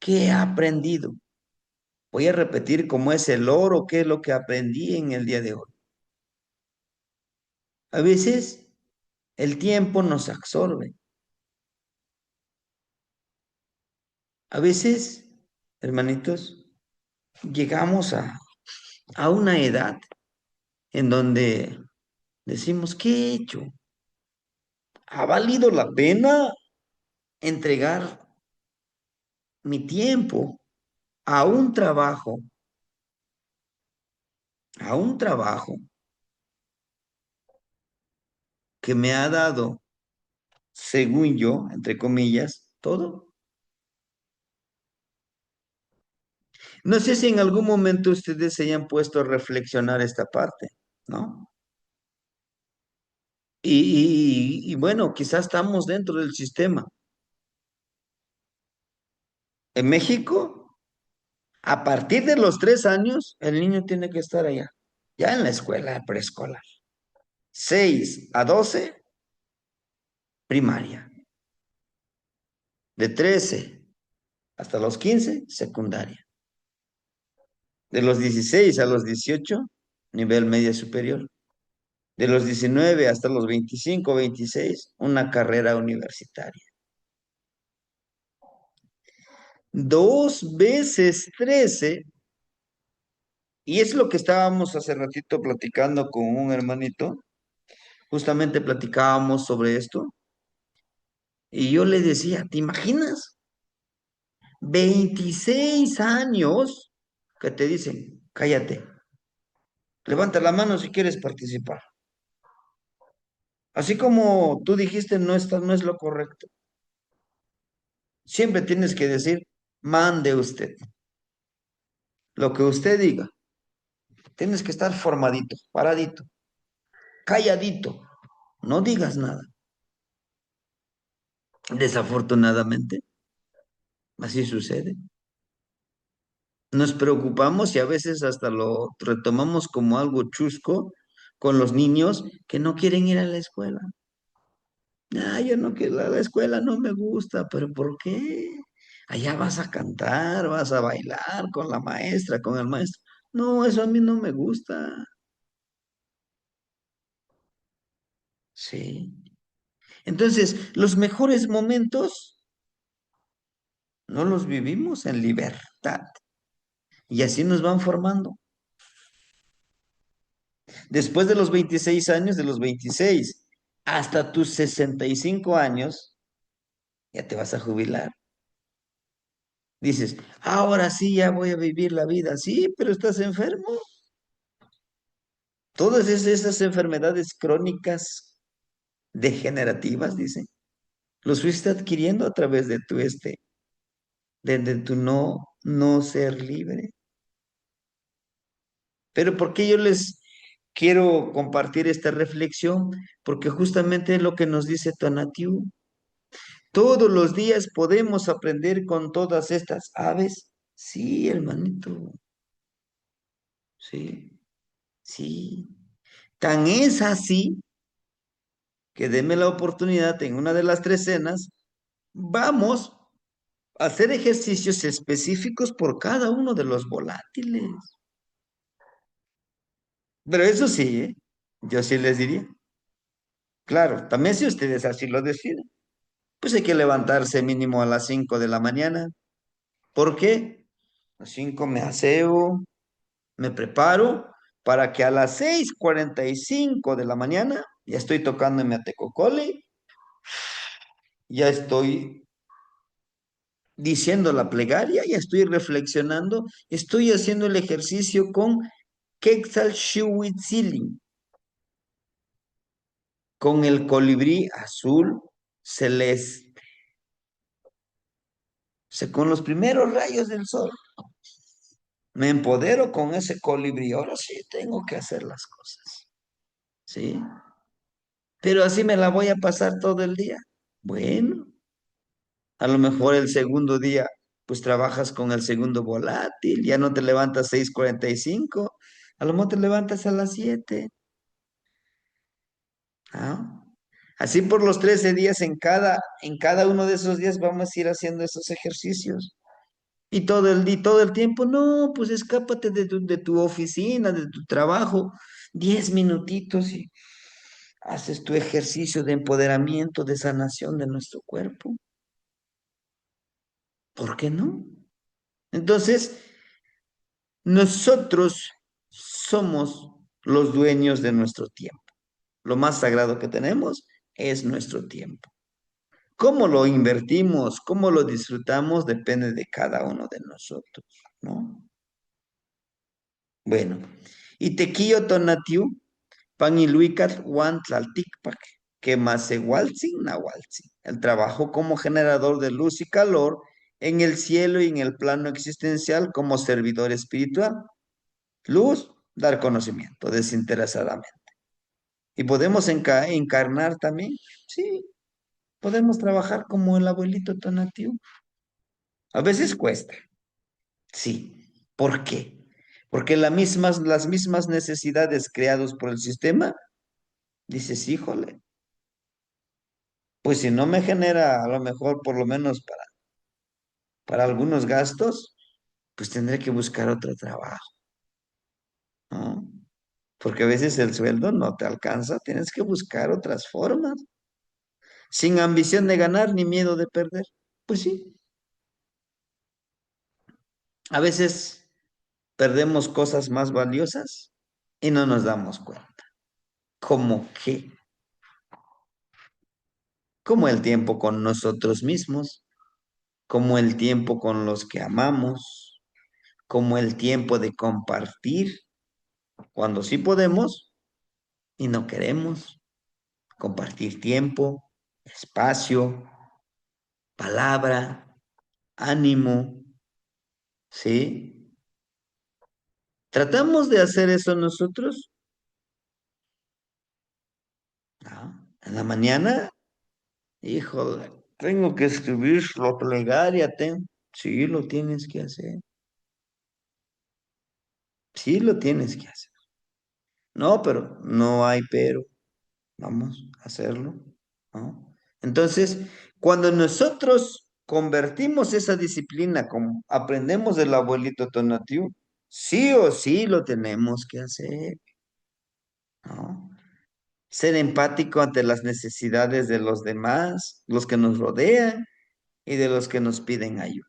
¿Qué he aprendido? Voy a repetir cómo es el loro, qué es lo que aprendí en el día de hoy. A veces el tiempo nos absorbe. A veces, hermanitos, llegamos a una edad en donde Decimos, ¿qué he hecho? ¿Ha valido la pena entregar mi tiempo a un trabajo que me ha dado, según yo, entre comillas, todo? No sé si en algún momento ustedes se hayan puesto a reflexionar esta parte, ¿no? Y bueno, quizás estamos dentro del sistema. En México, a partir de los 3 años, el niño tiene que estar allá, ya en la escuela preescolar. 6 a 12, primaria. De 13 hasta los 15, secundaria. De los 16 a los 18, nivel media superior. De los 19 hasta los 25, 26, una carrera universitaria. 2 veces 13, y es lo que estábamos hace ratito platicando con un hermanito, justamente platicábamos sobre esto, y yo le decía, ¿te imaginas? 26 años que te dicen, cállate, levanta la mano si quieres participar. Así como tú dijiste, no es lo correcto. Siempre tienes que decir, mande usted, lo que usted diga. Tienes que estar formadito, paradito, calladito, no digas nada. Desafortunadamente, así sucede. Nos preocupamos y a veces hasta lo retomamos como algo chusco con los niños que no quieren ir a la escuela. Ah, yo no quiero, la escuela no me gusta, pero ¿por qué? Allá vas a cantar, vas a bailar con la maestra, con el maestro. No, eso a mí no me gusta. Sí. Entonces, los mejores momentos no los vivimos en libertad y así nos van formando. Después de los 26 años, de los 26 hasta tus 65 años, ya te vas a jubilar. Dices, ahora sí ya voy a vivir la vida. Sí, pero estás enfermo. Todas esas enfermedades crónicas degenerativas, dicen, los fuiste adquiriendo a través de de tu no ser libre. Pero ¿por qué yo les quiero compartir esta reflexión? Porque justamente es lo que nos dice Tonatiuh. Todos los días podemos aprender con todas estas aves. Sí, hermanito, sí, sí. Tan es así que deme la oportunidad en una de las 3 cenas, vamos a hacer ejercicios específicos por cada uno de los volátiles. Pero eso sí, ¿eh? Yo sí les diría. Claro, también si ustedes así lo deciden, pues hay que levantarse mínimo a las 5 de la mañana. ¿Por qué? A las 5 me aseo, me preparo para que a las 6:45 de la mañana ya estoy tocándome a Tecocole, ya estoy diciendo la plegaria, ya estoy reflexionando, estoy haciendo el ejercicio con Quetzalxihuitzili, con el colibrí azul celeste, o sea, con los primeros rayos del sol. Me empodero con ese colibrí, ahora sí tengo que hacer las cosas, ¿sí? Pero así me la voy a pasar todo el día. Bueno, a lo mejor el segundo día, pues trabajas con el segundo volátil, ya no te levantas 6:45, a lo mejor te levantas a las 7, ¿ah? Así por los 13 días en cada uno de esos días vamos a ir haciendo esos ejercicios. Y todo el tiempo, no, pues escápate de tu oficina, de tu trabajo, 10 minutitos y haces tu ejercicio de empoderamiento, de sanación de nuestro cuerpo. ¿Por qué no? Entonces, nosotros somos los dueños de nuestro tiempo. Lo más sagrado que tenemos es nuestro tiempo. Cómo lo invertimos, cómo lo disfrutamos, depende de cada uno de nosotros, ¿no? Bueno, y tequillo tonatiu, pan iluicat wan tlalticpac, que más igualtzin nahualtzin. El trabajo como generador de luz y calor en el cielo y en el plano existencial como servidor espiritual. Luz, dar conocimiento desinteresadamente. ¿Y podemos encarnar también? Sí, podemos trabajar como el abuelito Tonatiuh. A veces cuesta, sí. ¿Por qué? Porque las mismas necesidades creadas por el sistema, dices, híjole, pues si no me genera a lo mejor por lo menos para algunos gastos, pues tendré que buscar otro trabajo, ¿no? Porque a veces el sueldo no te alcanza, tienes que buscar otras formas, sin ambición de ganar ni miedo de perder. Pues sí, a veces perdemos cosas más valiosas y no nos damos cuenta. ¿Cómo qué? Como el tiempo con nosotros mismos, como el tiempo con los que amamos, como el tiempo de compartir, cuando sí podemos y no queremos compartir tiempo, espacio, palabra, ánimo, ¿sí? ¿Tratamos de hacer eso nosotros? No. En la mañana, híjole, tengo que escribir la plegaria, sí, lo tienes que hacer, sí, lo tienes que hacer. No, pero no hay pero. Vamos a hacerlo, ¿no? Entonces, cuando nosotros convertimos esa disciplina, como aprendemos del abuelito Tonatiuh, sí o sí lo tenemos que hacer, ¿no? Ser empático ante las necesidades de los demás, los que nos rodean y de los que nos piden ayuda.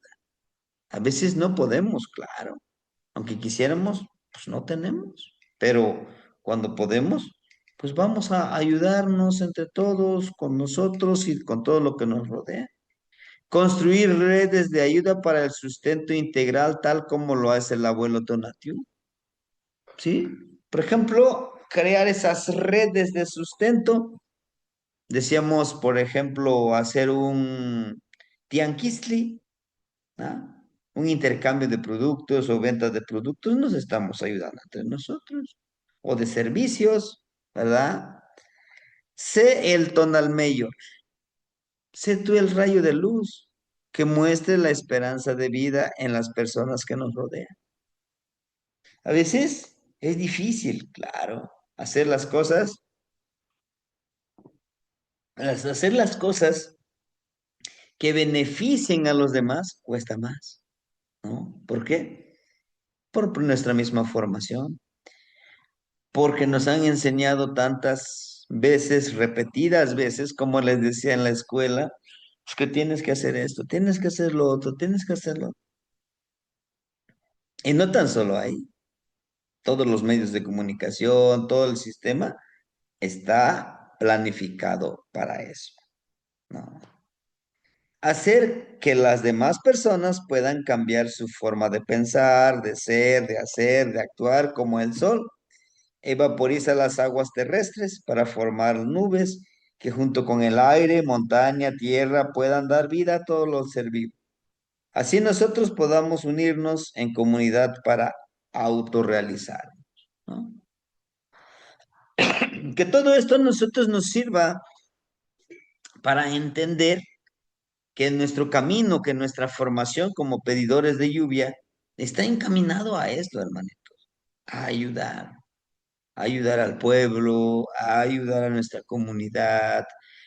A veces no podemos, claro. Aunque quisiéramos, pues no tenemos. Pero cuando podemos, pues vamos a ayudarnos entre todos, con nosotros y con todo lo que nos rodea. Construir redes de ayuda para el sustento integral, tal como lo hace el abuelo Tonatiuh, ¿sí? Por ejemplo, crear esas redes de sustento. Decíamos, por ejemplo, hacer un tianguisli, ¿ah? Un intercambio de productos o ventas de productos, nos estamos ayudando entre nosotros. O de servicios, ¿verdad? Sé el tonal mayor, sé tú el rayo de luz que muestre la esperanza de vida en las personas que nos rodean. A veces es difícil, claro, hacer las cosas, hacer las cosas que beneficien a los demás cuesta más, ¿no? ¿Por qué? Por nuestra misma formación, porque nos han enseñado tantas veces, repetidas veces, como les decía en la escuela, es que tienes que hacer esto, tienes que hacer lo otro, tienes que hacerlo. Y no tan solo ahí, todos los medios de comunicación, todo el sistema está planificado para eso, ¿no? Hacer que las demás personas puedan cambiar su forma de pensar, de ser, de hacer, de actuar como el sol. Evaporiza las aguas terrestres para formar nubes que junto con el aire, montaña, tierra puedan dar vida a todos los ser vivos. Así nosotros podamos unirnos en comunidad para autorrealizar, ¿no? Que todo esto a nosotros nos sirva para entender que nuestro camino, que nuestra formación como pedidores de lluvia está encaminado a esto, hermanito, a ayudar, ayudar al pueblo, a ayudar a nuestra comunidad,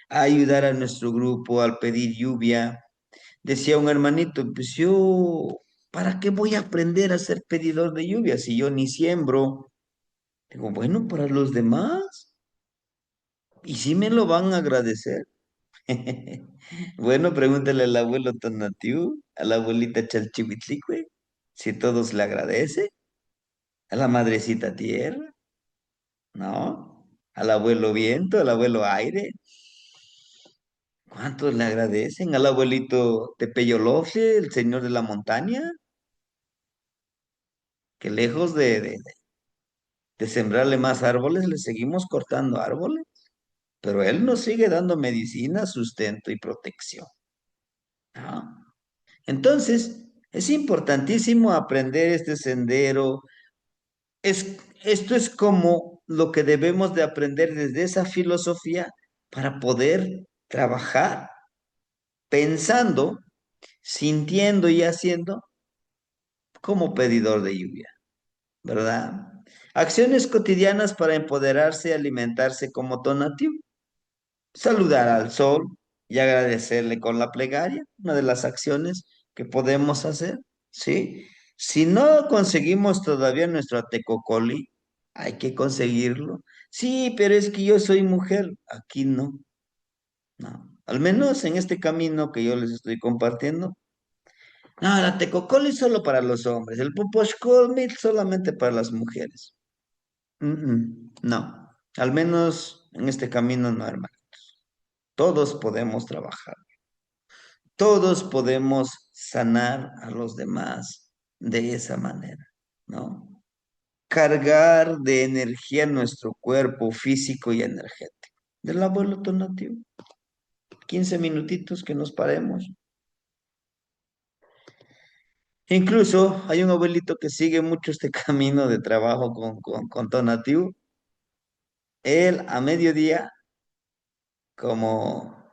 a ayudar a nuestro grupo al pedir lluvia. Decía un hermanito, pues yo, ¿para qué voy a aprender a ser pedidor de lluvia si yo ni siembro? Digo, bueno, para los demás, y sí me lo van a agradecer. Bueno, pregúntale al abuelo Tonatiuh, a la abuelita Chalchihuitlicue, si todos le agradece, a la madrecita tierra, ¿no? al abuelo viento, al abuelo aire. ¿Cuántos le agradecen? Al abuelito Tepeyolofle, el señor de la montaña, que lejos de sembrarle más árboles, le seguimos cortando árboles, pero él nos sigue dando medicina, sustento y protección. ¿No? Entonces, es importantísimo aprender este sendero. Esto es como lo que debemos de aprender desde esa filosofía para poder trabajar pensando, sintiendo y haciendo como pedidor de lluvia, ¿verdad? Acciones cotidianas para empoderarse y alimentarse como donativo. Saludar al sol y agradecerle con la plegaria, una de las acciones que podemos hacer, ¿sí? Si no conseguimos todavía nuestro tecocoli, hay que conseguirlo. Sí, pero es que yo soy mujer, aquí no, no. Al menos en este camino que yo les estoy compartiendo. No, la tecocoli solo para los hombres, el puposhcol solamente para las mujeres. No, al menos en este camino no, hermano. Todos podemos trabajar. Todos podemos sanar a los demás de esa manera, ¿no? Cargar de energía nuestro cuerpo físico y energético. Del abuelo Tonatiuh, 15 minutitos que nos paremos. Incluso hay un abuelito que sigue mucho este camino de trabajo con Tonatiuh. Él a mediodía, como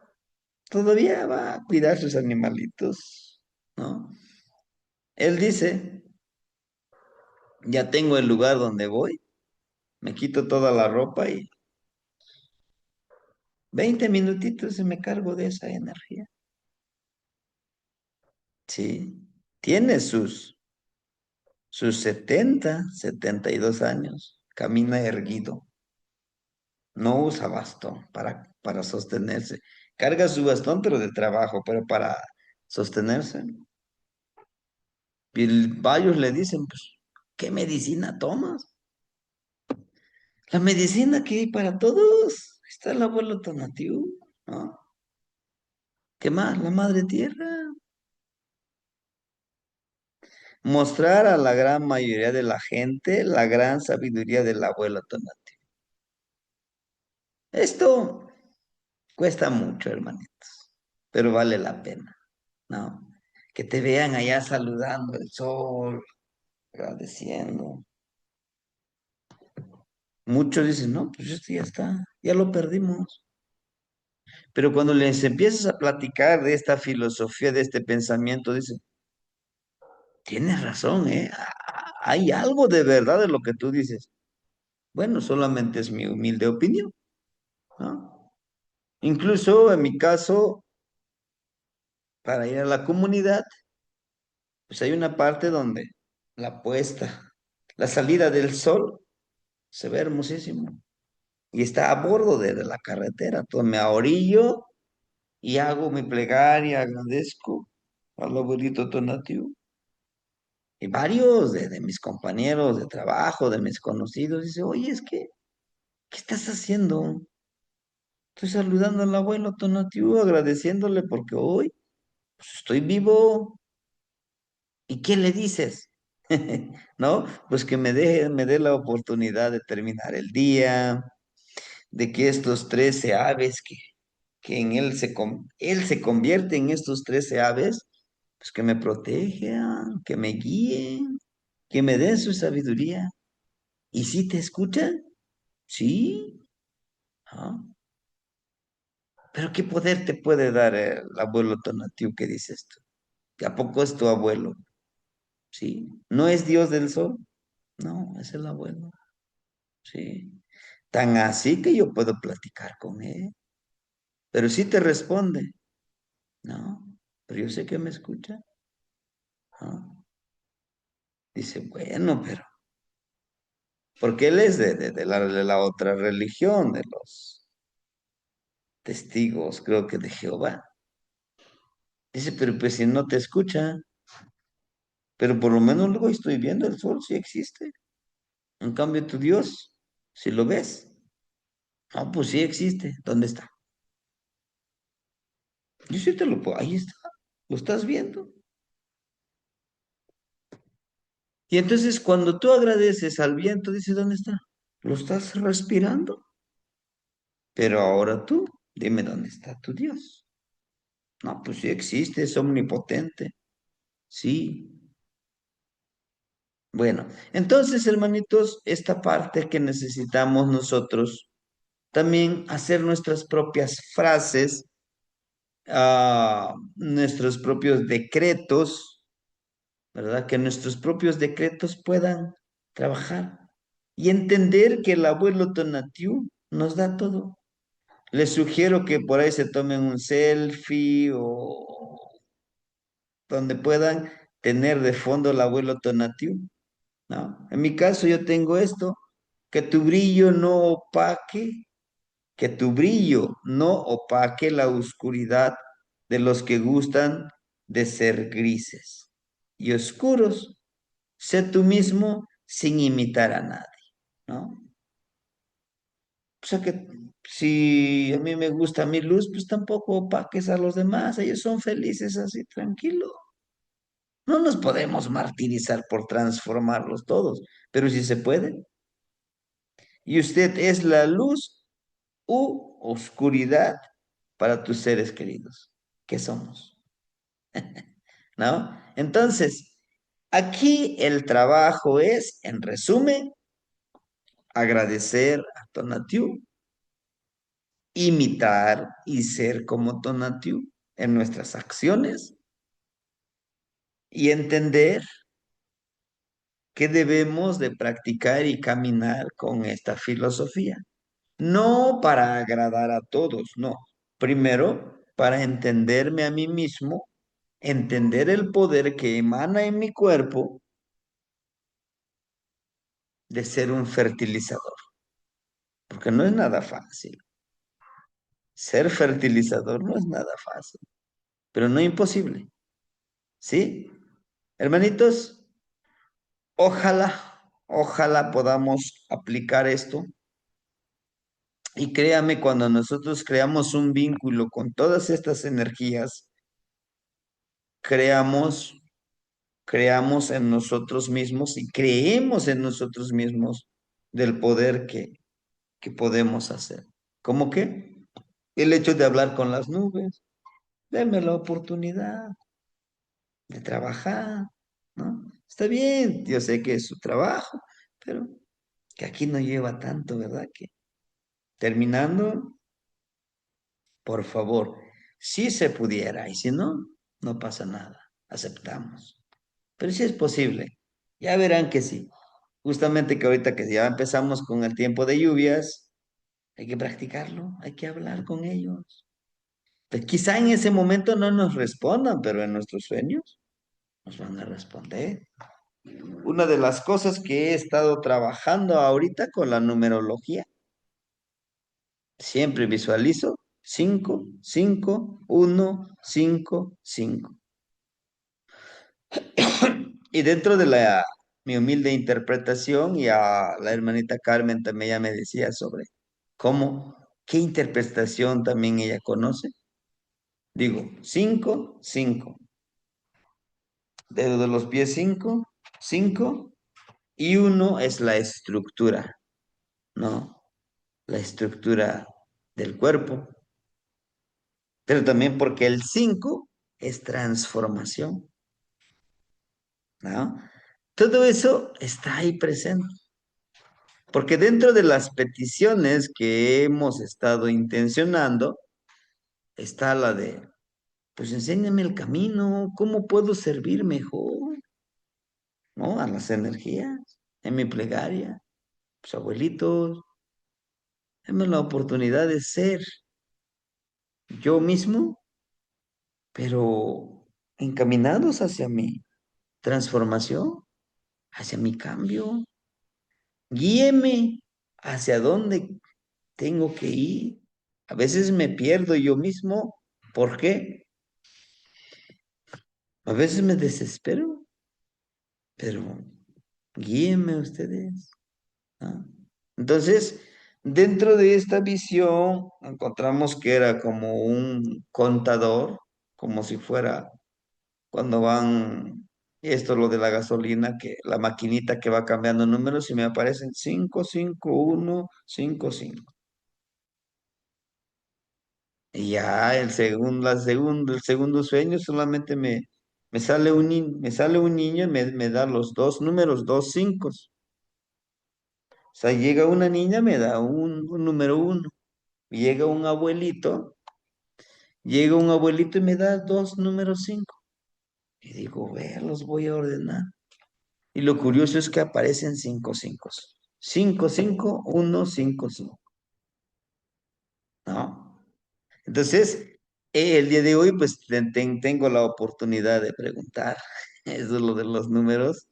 todavía va a cuidar sus animalitos, ¿no? Él dice, ya tengo el lugar donde voy, me quito toda la ropa y 20 minutitos y me cargo de esa energía. Sí, tiene sus 72 años, camina erguido, no usa bastón para sostenerse. Carga su bastón, pero de trabajo, pero para sostenerse. Y varios le dicen, pues, ¿qué medicina tomas? La medicina que hay para todos. Está el abuelo Tonatiuh, ¿no? ¿Qué más? La madre tierra. Mostrar a la gran mayoría de la gente la gran sabiduría del abuelo Tonatiuh. Esto cuesta mucho, hermanitos, pero vale la pena, ¿no? Que te vean allá saludando el sol, agradeciendo. Muchos dicen, no, pues esto ya está, ya lo perdimos. Pero cuando les empiezas a platicar de esta filosofía, de este pensamiento, dicen, tienes razón, ¿eh? Hay algo de verdad en lo que tú dices. Bueno, solamente es mi humilde opinión, ¿no? Incluso en mi caso, para ir a la comunidad, pues hay una parte donde la puesta, la salida del sol se ve hermosísimo y está a bordo de la carretera. Entonces me ahorillo y hago mi plegaria, agradezco al abuelito Tonatiuh. Y varios de mis compañeros de trabajo, de mis conocidos, dicen, oye, ¿qué estás haciendo? Estoy saludando al abuelo Tonatiuh, agradeciéndole porque hoy pues, estoy vivo. ¿Y qué le dices? ¿No? Pues que me dé la oportunidad de terminar el día, de que estos 13 aves que en él se convierte en estos 13 aves, pues que me protejan, que me guíen, que me den su sabiduría. ¿Y si te escuchan? Sí. Ah, pero ¿qué poder te puede dar el abuelo Tonatiuh que dices tú? ¿Que a poco es tu abuelo? Sí. ¿No es Dios del sol? No, es el abuelo. Sí. Tan así que yo puedo platicar con él. Pero sí te responde. No, pero yo sé que me escucha. Ah, dice, bueno, pero, porque él es de la otra religión, de los testigos, creo que de Jehová. Dice, pero pues si no te escucha, pero por lo menos luego estoy viendo el sol, sí existe. En cambio, tu Dios, si lo ves. No, pues sí existe. ¿Dónde está? Yo sí te lo puedo. Ahí está. ¿Lo estás viendo? Y entonces cuando tú agradeces al viento, dices, ¿dónde está? Lo estás respirando. Pero ahora tú, dime dónde está tu Dios. No, pues sí existe, es omnipotente. Sí. Bueno, entonces, hermanitos, esta parte que necesitamos nosotros, también hacer nuestras propias frases, nuestros propios decretos, ¿verdad? Que nuestros propios decretos puedan trabajar y entender que el abuelo Tonatiuh nos da todo. Les sugiero que por ahí se tomen un selfie o donde puedan tener de fondo el abuelo Tonatiuh, ¿no? En mi caso yo tengo esto, que tu brillo no opaque, que tu brillo no opaque la oscuridad de los que gustan de ser grises y oscuros. Sé tú mismo sin imitar a nadie, ¿no? O sea que si a mí me gusta mi luz, pues tampoco opaques a los demás, ellos son felices así, tranquilo. No nos podemos martirizar por transformarlos todos, pero si se puede. Y usted es la luz u oscuridad para tus seres queridos. ¿Qué somos? ¿No? Entonces, aquí el trabajo es, en resumen, agradecer a Tonatiuh, imitar y ser como Tonatiuh en nuestras acciones y entender que debemos de practicar y caminar con esta filosofía. No para agradar a todos, no. Primero, para entenderme a mí mismo, entender el poder que emana en mi cuerpo de ser un fertilizador, porque no es nada fácil. Ser fertilizador no es nada fácil, pero no imposible, ¿sí? Hermanitos, ojalá podamos aplicar esto. Y créame, cuando nosotros creamos un vínculo con todas estas energías, creamos creamos en nosotros mismos y creemos en nosotros mismos del poder que podemos hacer. ¿Cómo que? El hecho de hablar con las nubes, denme la oportunidad de trabajar, ¿no? Está bien, yo sé que es su trabajo, pero que aquí no lleva tanto, ¿verdad? Que terminando, por favor, si se pudiera, y si no, no pasa nada, aceptamos. Pero sí es posible, ya verán que sí. Justamente que ahorita que ya empezamos con el tiempo de lluvias, hay que practicarlo, hay que hablar con ellos. Pues quizá en ese momento no nos respondan, pero en nuestros sueños nos van a responder. Una de las cosas que he estado trabajando ahorita con la numerología, siempre visualizo 5, 5, 1, 5, 5. Y dentro de mi humilde interpretación, y a la hermanita Carmen también ya me decía sobre cómo, qué interpretación también ella conoce. Digo, 5, 5. Dedo de los pies 5, 5. Y uno es la estructura, ¿no? La estructura del cuerpo. Pero también porque el 5 es transformación, ¿no? Todo eso está ahí presente. Porque dentro de las peticiones que hemos estado intencionando está la de, pues enséñame el camino, cómo puedo servir mejor, ¿no? A las energías, en mi plegaria, pues abuelitos, dame la oportunidad de ser yo mismo, pero encaminados hacia mi transformación, hacia mi cambio. Guíeme hacia dónde tengo que ir. A veces me pierdo yo mismo. ¿Por qué? A veces me desespero, pero guíenme ustedes, ¿no? Entonces, Dentro de esta visión encontramos que era como un contador, como si fuera cuando van, esto lo de la gasolina, que la maquinita que va cambiando números y me aparecen 55155. Y ya el segundo sueño solamente me sale un niño y me da los dos números, dos cinco. O sea, llega una niña, me da un número uno. Llega un abuelito, llega un abuelito y me da dos números cinco. Y digo, ve, los voy a ordenar. Y lo curioso es que aparecen cinco cinco. Cinco, cinco, uno, cinco, cinco. ¿No? Entonces, el día de hoy, pues tengo la oportunidad de preguntar. Eso es lo de los números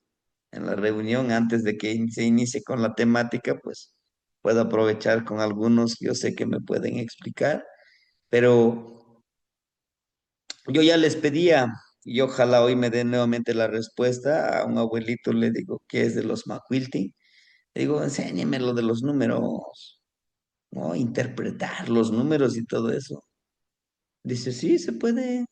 en la reunión antes de que se inicie con la temática, pues puedo aprovechar con algunos que yo sé que me pueden explicar, pero yo ya les pedía y ojalá hoy me den nuevamente la respuesta. A un abuelito le digo que es de los Macuilti. Le digo, enséñeme lo de los números, ¿no? Interpretar los números y todo eso. Dice, sí, se puede.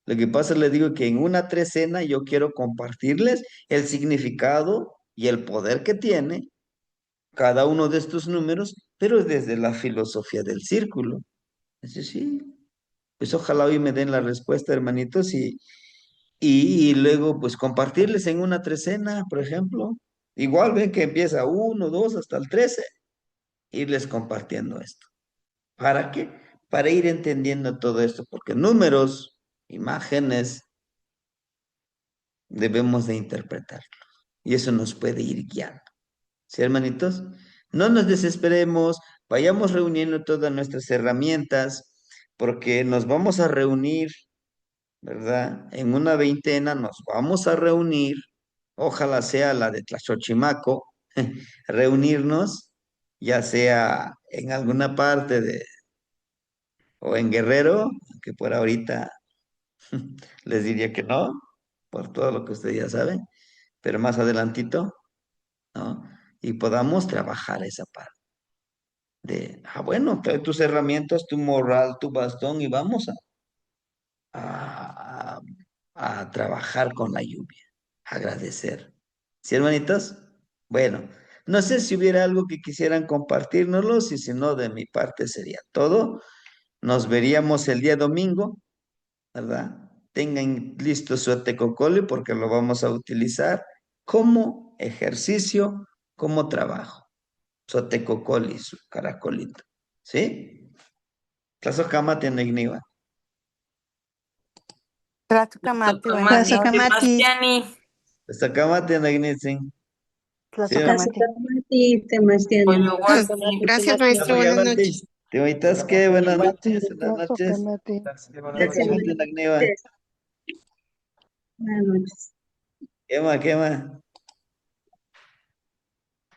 Lo que pasa, le digo que en una trecena yo quiero compartirles el significado y el poder que tiene cada uno de estos números, pero desde la filosofía del círculo. Dice, sí, pues ojalá hoy me den la respuesta, hermanitos, y luego pues compartirles en una trecena, por ejemplo. Igual ven que empieza uno, dos, hasta el 13, irles compartiendo esto. ¿Para qué? Para ir entendiendo todo esto, porque números, imágenes, debemos de interpretar. Y eso nos puede ir guiando. ¿Sí, hermanitos? No nos desesperemos, vayamos reuniendo todas nuestras herramientas, porque nos vamos a reunir, ¿verdad? En una veintena nos vamos a reunir, ojalá sea la de Tlaxochimaco, reunirnos, ya sea en alguna parte o en Guerrero, que por ahorita les diría que no, por todo lo que ustedes ya saben, pero más adelantito, ¿no? Y podamos trabajar esa parte bueno, trae tus herramientas, tu morral, tu bastón y vamos a, a trabajar con la lluvia, agradecer. ¿Sí, hermanitos? Bueno, no sé si hubiera algo que quisieran compartirnoslo, si no, de mi parte sería todo. Nos veríamos el día domingo, ¿verdad? Tengan listo su atecocoli porque lo vamos a utilizar como ejercicio, como trabajo. Su atecocoli, su caracolito. ¿Sí? Tlazohcamati Negniwa. Tlatucamati, buenas Tlazocamati, noches. Temastiani. Tlazohcamati Negnitzin. ¿Sí? Tlatucamati. Tlazocamati, Temastiani. Oyuguasti. Gracias, maestro. Buenas Apoyabante. noches. ¿Te oítas qué? Buenas noches. Buenas noches. Tlazocamati. Gracias. Tlazohcamati Negniwa. Buenas noches. ¿Qué más? ¿Qué más?